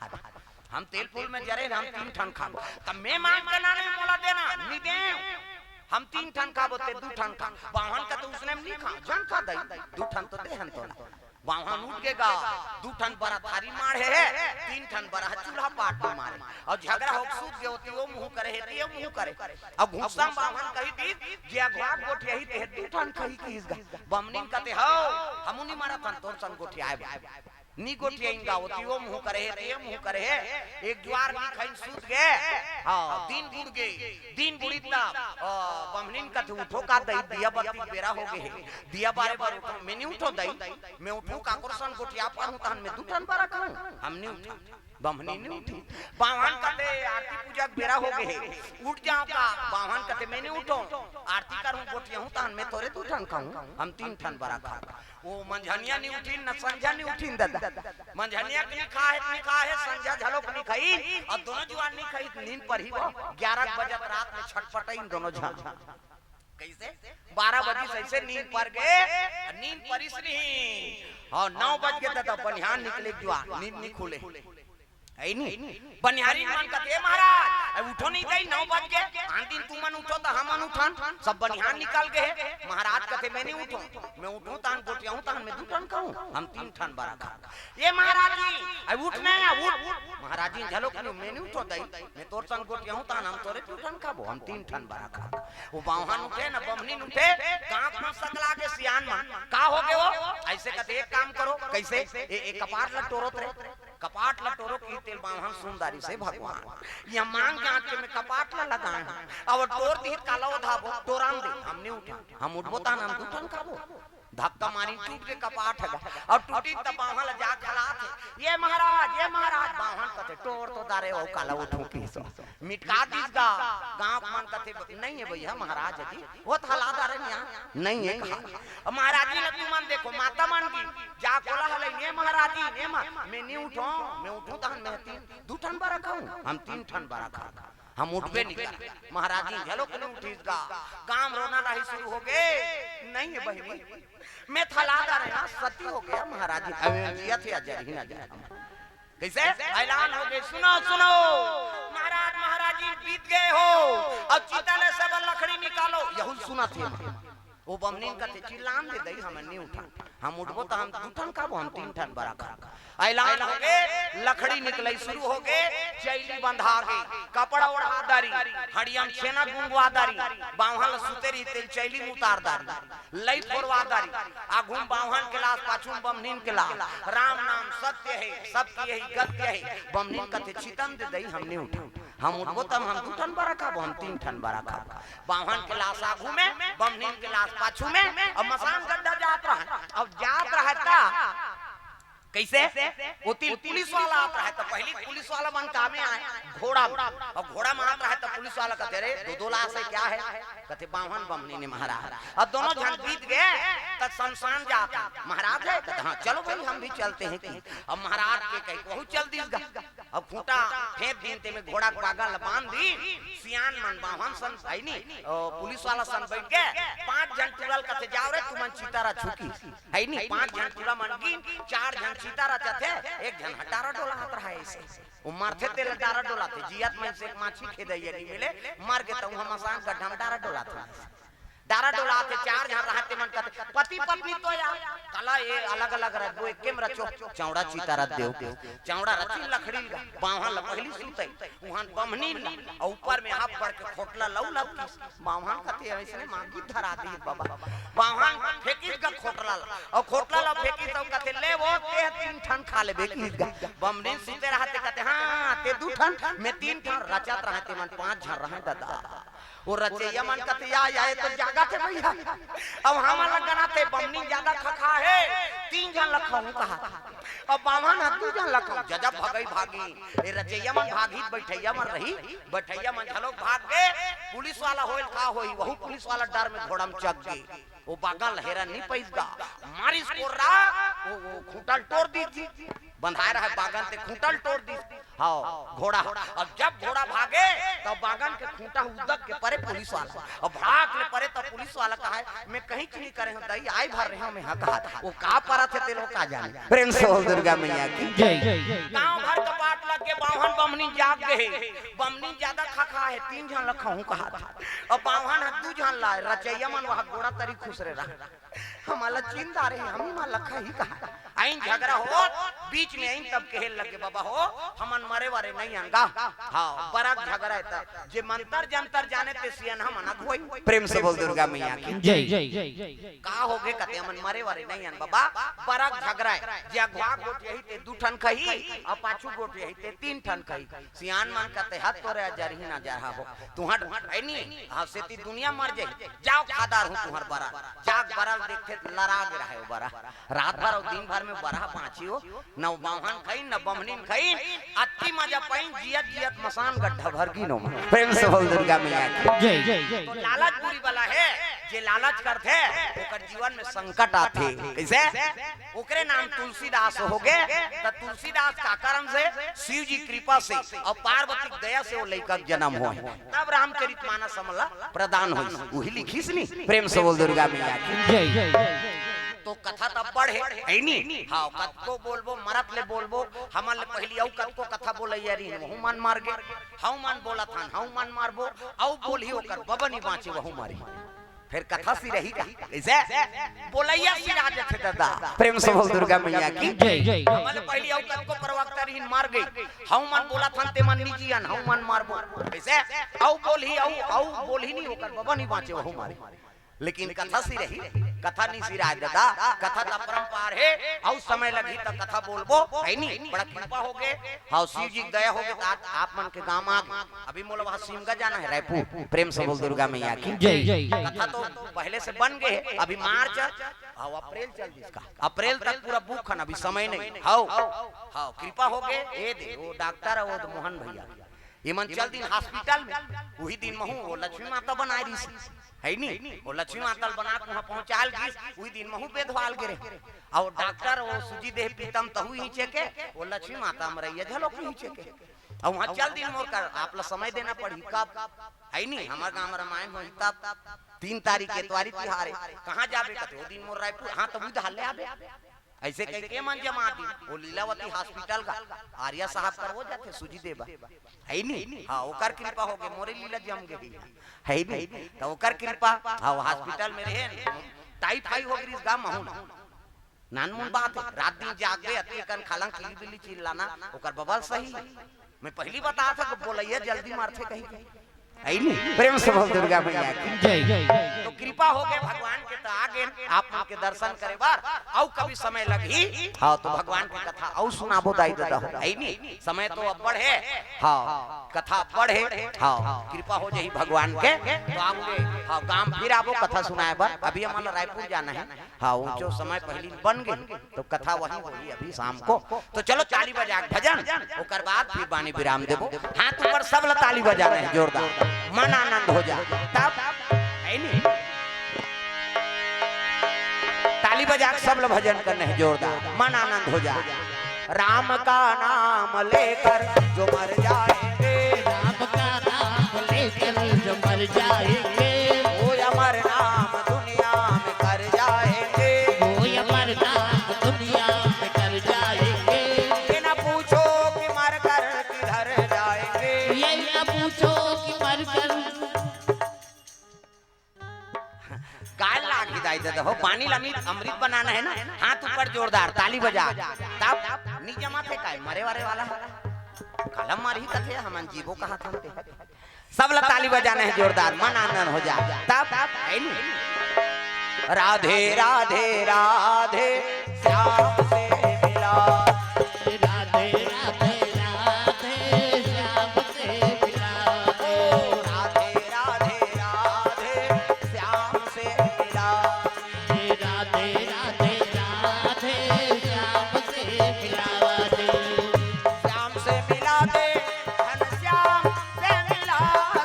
हम तेल फूल में जरे हम 3 ठन खाबो त मैं मांग के नाने मोला देना नी दे हम 3 ठन खाबो ते 2 ठन खा बावन का तो उसने नहीं खा जन खा दई 2 ठन तो दे हम तो बावन उठ के गा 2 ठन बड़ा थारी मार है 3 ठन बड़ा चूल्हा पाट मारे और झगड़ा हो सूत के होती वो मुंह करे है ये मुंह करे अब घुसम बावन कही दी जे घाट गोठी ही ते 2 ठन कही की इस बमनी कते हो हमू नहीं मारा तन तोर सन गोठी आए नी गोठिया इंगा होती वो मुंह करे है ये मुंह करे है एक ज्वार नी खाइन सूत गए हां दिन बुड़ी ता बमनीन का उठो का दई दिया बत्ती बेरा हो गए दिया बारे बार उठो मैं नहीं उठो दई मैं उठो काकुरसन गोठिया पाऊं तहन में 2 ठन बारा खाऊं हम नहीं उठा बमनी नहीं उठी बावन कते आरती पूजा बेरा हो गए उठ जाओ का बावन कते मैं नहीं उठो आरती करूं गोठिया हूं तहन में तोरे 2 ठन खाऊं हम 3 ठन बारा खा वो मंझनिया नहीं उठी न संझा नहीं उठी दादा मंझनिया की खा है संझा झलोक नहीं खाई और दोनों जुआन नहीं खाई नींद पर ही 11 बजे रात में छटपटाई दोनों झा कैसे 12 बजे से नींद पर गए नींद परिस नहीं और 9 बज के तब बनिहान निकले जुआन नींद नहीं खुले है नहीं बनिहारी मन कहते महाराज उठो नहीं गई 9 बज गए आन दिन तू मन उठो तो हम उठान सब बनिहान निकल गए महाराज कहते मैं नहीं उठूं मैं उठूं तान गोटिया हूं तान मैं 2 ठन खाऊं हम 3 ठन बारा खा ये महाराज जी अब उठना है उठ महाराज जी झलो मैं नहीं उठो दई मैं तोर सन गोटिया हूं तान हम तोरे 2 ठन खाबो हम 3 ठन बारा खा वो बावहान उठे ना बमनीन उठे कांख में सकला के सियान में का हो गए वो ऐसे कहते एक काम करो कैसे एक कपाट लटोरत रे कपाट लटोरो की तेल बावहान सुंदरी से भगवान ये मांग जांच में कपाट ला लगाए अब टोर दी काला धाबो तोरान दे हमने उठा हम उठबो तान हम 2 ठन खाबो धक्का मारी टूट के कपाट है और टूटी तब बाहन जा खड़ा थे ये महाराज बाहन कथे टोर तो दारे ओ काला उठो की सो मिटका दीसगा गांव मन कथे नहीं है भैया महाराज जी वो थला दारे नहीं है कहा महाराज जी तू मन देखो माता मन की जा कोला हले ये महाराज जी ये मैं नहीं उठो मैं उठूं तो मैं 2 ठन बारा खाऊं हम 3 ठन बारा खा हम उठबे नहीं कर महाराज जी झलो के नहीं उठीसगा काम रोना रही शुरू हो गए नहीं है बहिनी मैं थलादा रहा सती हो गया महाराज जी अब जिया थे अजर ही ना जाए कैसे ऐलान हो गए सुनो सुनो महाराज जी बीत गए हो अब चीता ने सब लकड़ी निकालो यहू सुना थे वो बमनीन का थे चिल्लान दे दई हम नहीं उठा हम उठबो तो हम 2 ठन खाबो हम 3 ठन बड़ा खा ऐलान हो गए लकड़ी निकलई शुरू हो गए चैली बंधा गई कपड़ा ओढ़ा दारी हड़ियम छेना गुंगवा दारी बावहन सुतेरी तेल चैली उतार दारी लई फोरवा दारी आगुम बावहन के लाश पाछुम बमनीन के लाश राम नाम सत्य है सबकी यही गत्य है बमनीन कथे चितन दे दई हम नहीं उठा हम उठबो तब हम 2 ठन बड़ा खाबो हम 3 ठन बड़ा खा बावहन के लाश आगू में बमनीन के लाश पाछू में अब मसान गड्ढा जात रहा अब जात रहता कैसे वो पुलिस वाला आता है तो पहली पुलिस वाला मन काम में आए घोड़ा और घोड़ा में आता है तो पुलिस वाला कहते रे 2 लाश है क्या है कहते बावन बमनी ने महाराज अब दोनों जन बीत गए तब शमशान जाता महाराज है कहते हाँ चलो भाई हम भी चलते हैं कि अब महाराज के कहीं बहुत चल दीसगा अब खूंटा फेंक दीनते में घोड़ा पागल बांध दी सियान मन बावन सन भाई नहीं पुलिस वाला सन बैठ गए 5 जन टुरल कहते जाओ रे तुमन चितारा छुकी है नहीं 5 जन टुरा मन की 4 जन सीतारा चाहते एक जन हटारा डोला हाथ रहा है ऐसे वो मारते तेरे डारा डोला थे जियात में से माछी खेदइए नहीं मिले मार के तो हम आसान गड्ढा में डारा डोला था डारा डोला थे 4 जन रहते मन कहते पति पत्नी तो या कला ये अलग अलग रह वो एक केम रचो चौड़ा चितारा देव चौड़ा रची लकड़ी बावहन पहली सुते वहां बमनी और ऊपर में हाथ पड़ के खोटला लऊ लऊ बावहन कहते ऐसे मांगी धरा दी बाबा बावहन फेंकी का खोटला और खोटला ला फेंकी तो कहते ले वो ते 3 ठन खा लेबे की बमनी सुते रहते कहते हां ते 2 ठन मैं 3 ठन रचत रहते मन 5 जन रहे दादा वो रचैया मन कहते या तो जागा थे भैया अब हम लगना थे बमनी ज्यादा खखा है 3 जन लखाऊं कहा अब बावन 2 जन लखाऊं जजब भगई भागी ए रचैया मन भागी बैठैया मन रही बैठैया मन झलोक भाग गए पुलिस वाला होइल का होई वहु पुलिस वाला डर में घोड़ा में चक गई वो बागा लहेरा नहीं पैसगा मारिस कोरा वो खूंटल तोड़ दी थी बंधाए रहा बागन ते खूंटल तोड़ दी हाँ घोड़ा अब जब घोड़ा भागे तब बागन के खूंटा उदक के परे पुलिस वाला अब भाग ले परे तब पुलिस वाला कहा है मैं कहीं चली करे हूं दई आई भर रहे हूं मैं कहा वो का परा थे तेरे का जाने प्रेम से बोल दुर्गा मैया की जय गांव भर कपाट लग के बावन बमनी जाग गए बमनी ज्यादा खखा है 3 जन लखाऊं कहा था अब बावन 2 जन लाए रचैया मन वहां घोड़ा तरी खुश रे रहा हमारा चिंता रहे हम मां लखा ही कहा आइन झगड़ा हो बीच में आइन तब कहल लगे बाबा हो हमन मरे वारे नहीं आंगा हां बड़ा झगड़ा है त जे मंतर जंतर जाने ते सियन हम ना होई प्रेम से बोल दुर्गा मैया की जय का हो गए कहते हमन मरे वारे नहीं आन बाबा बड़ा झगड़ा है जे अगवा गोट यही ते 2 ठन कही और पाछू गोट यही ते 3 ठन कही सियान मन कहते हाथ तोरे अजर ही ना जा रहा हो तू हट है नहीं हां सेती दुनिया मर जाई जाओ खादार हूं तुहर बरा जाग बरा देखे लराग रहे हो बरा रात भर और दिन भर में बरा पांचियो न बाहन खाई न बमनीन खाई अति मजा पाइन जियत जियत मसान गड्ढा भर की नो प्रेम से बोल दुर्गा मैया की जय तो लालच बुरी वाला है जे लालच करथे ओकर जीवन में संकट आथे कैसे ओकरे नाम तुलसीदास हो गए त तुलसीदास का कर्म से शिव जी कृपा से और पार्वती दया से वो लड़का जन्म हो तब रामचरितमानस हमला प्रदान होई वही लिखीस नी प्रेम से बोल दुर्गा मैया की जय तो कथा तब बढ़े है नी हां कत को बोलबो मरत ले बोलबो हमन ले पहली औ कत को कथा बोलै यारी वहु मन मार गे हौ मन बोला थान हौ मन मारबो औ बोली ओकर बबनी बाँचे वहु मारी फिर कथा सी रही ऐसे बोलैया सी राज थे दादा प्रेम से बोल दुर्गा मैया की जय हमन पहली औ कत को प्रवक्ता रही मार गई हौ मन बोला थान ते मन निजियन हौ मन मारबो ऐसे औ बोली नहीं ओकर बबनी बाँचे वहु मारी लेकिन कथा सी रही कथा नहीं सिराय दादा, कथा का परंपार है। और समय लगी तो कथा बोलबो है नहीं, बड़ा कृपा हो गए। हाँ शिव जी दया हो गए तो आप मन के गांव आ गए। अभी मोला वहाँ सिमगा जाना है रायपुर, प्रेम से बोल दुर्गा मैया की जय। कथा तो पहले से बन गए, अभी मार्च हाँ अप्रैल चल जिसका, अप्रैल तक पूरा बुक है, अभी समय नहीं। हाँ हाँ कृपा हो गए। ए दे वो डॉक्टर है वो तो मोहन भैया ये मन चल दिन हॉस्पिटल में, वही दिन महू वो लक्ष्मी माता बनाई रही है नहीं, वो लक्ष्मी माता बना के वहाँ पहुँचाल गई, वही दिन महू बेदवाल गिरे। और डॉक्टर वो सुजी देह पीतम तहु ही चेके, वो लक्ष्मी माता मरैया झलो ही चेके। और वहाँ चल दिन मोर कर आप ला समय देना पड़ी कब है नहीं, हमारे गाँव में रामायण हो तब 3 तारीख के त्वारी तिहार है, कहाँ जाबे कहते वो दिन मोर रायपुर। हाँ तो बुध हल्ले आबे ऐसे कह के मन जमा दी वो लीलावती हॉस्पिटल का आर्या साहब कर हो जाते सुजी देबा है नहीं। हाँ ओकर कृपा हो गए, मोरे लीला जम गई है नहीं, तो ओकर कृपा। हाँ हॉस्पिटल में रहे टाइफाइड हो गई इस गांव में नानमुन बात है, रात दिन जाग गए अति कन खालंग खिली बिली चिल्लाना ओकर बबल सही। मैं पहली बता था कि बोलैया जल्दी मारते कहीं है नहीं, प्रेम से बोल दुर्गा मैया की जय। तो कृपा हो गए भगवान के तो आगे आप के दर्शन करे बार और कभी समय लगी। हाँ तो भगवान की कथा और सुनाबो दाई दादा है नहीं, समय तो अब बढ़े। हाँ कथा बढ़े। हाँ कृपा हो जाही भगवान के तो आपके हाँ गांव फिर आपको कथा सुनाए बार। अभी हमारा रायपुर जाना है। हाँ ऊंचो समय पहली बन गई तो कथा वही होगी अभी शाम को। तो चलो ताली बजा भजन ओकर बाद फिर बानी विराम देबो। हाथ ऊपर सब ला ताली बजाना है जोरदार, मन आनंद हो जाए तब है नहीं। ताली बजा के सब लोग भजन करने हैं जोरदार, मन आनंद हो जाए। राम का नाम लेकर जो मर जाएंगे, राम का नाम लेकर जो मर जाएंगे, वो अमर नाम दुनिया में कर जाएंगे, वो अमर नाम दुनिया में कर जाएंगे। ये न पूछो कि मर कर किधर जाएंगे, ये न पूछो कि मर कर गाल लाग हिदायत दे हो। पानी लमी अमृत बनाना है ना, हाथ ऊपर जोरदार ताली बजा तब नी जमा थे काय मरे वाले वाला कलम मारी कथे हमन जीवो कहा था सब ला ताली बजाना है जोरदार, मन आनंद हो जाए तब है नहीं। राधे राधे राधे श्याम से मिला, राधे राधे राधे श्याम से मिला, राधे राधे राधे श्याम से मिला, राधे राधे राधे श्याम से मिला दे, श्याम से मिला दे घनश्याम से मिला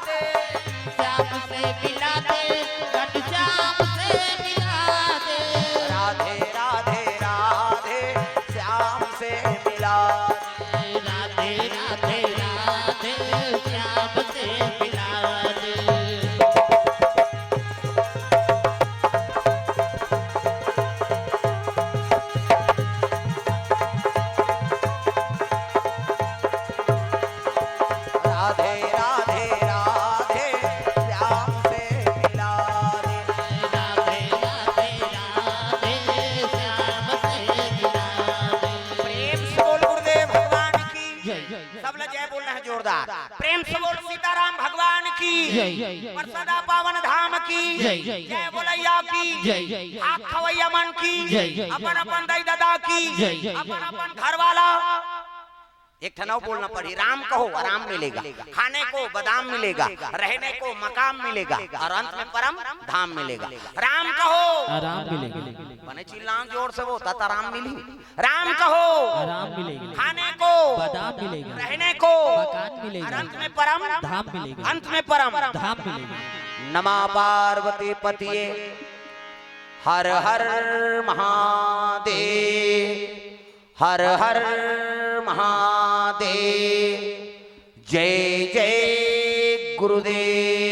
दे, श्याम से मिला दे, घनश्याम से मिला दे, राधे राधे राधे श्याम से मिला, राधे राधे राधे श्याम से मिला दे। राधे राधे राधे श्याम से मिला दे। राधे राधे राधे श्याम से मिला दे। प्रेम से बोल गुरुदेव भगवान की जय जय सब लोग जय बोलना है जोरदार। प्रेम से बोल सीताराम भगवान की जय और सदा पावन धाम की जय जय जय बोलैया की जय आँख खवैया मन की जय अपन अपन दाई दादा की जय अपन अपन घर वाला। एक ठनाव बोलना पड़ी, राम कहो आराम मिलेगा, खाने को बादाम मिलेगा, रहने को मकाम मिलेगा और अंत में परम धाम मिलेगा। राम कहो आराम मिलेगा, बने चिल्लाओ जोर से वो तत आराम मिली। राम कहो आराम मिलेगा, खाने को बादाम मिलेगा, रहने को मकान मिलेगा, और अंत में परम धाम मिलेगा, अंत में परम धाम मिलेगा। नमः पार्वती पतिये हर हर महादेव, हर हर महादेव, जय जय गुरुदेव।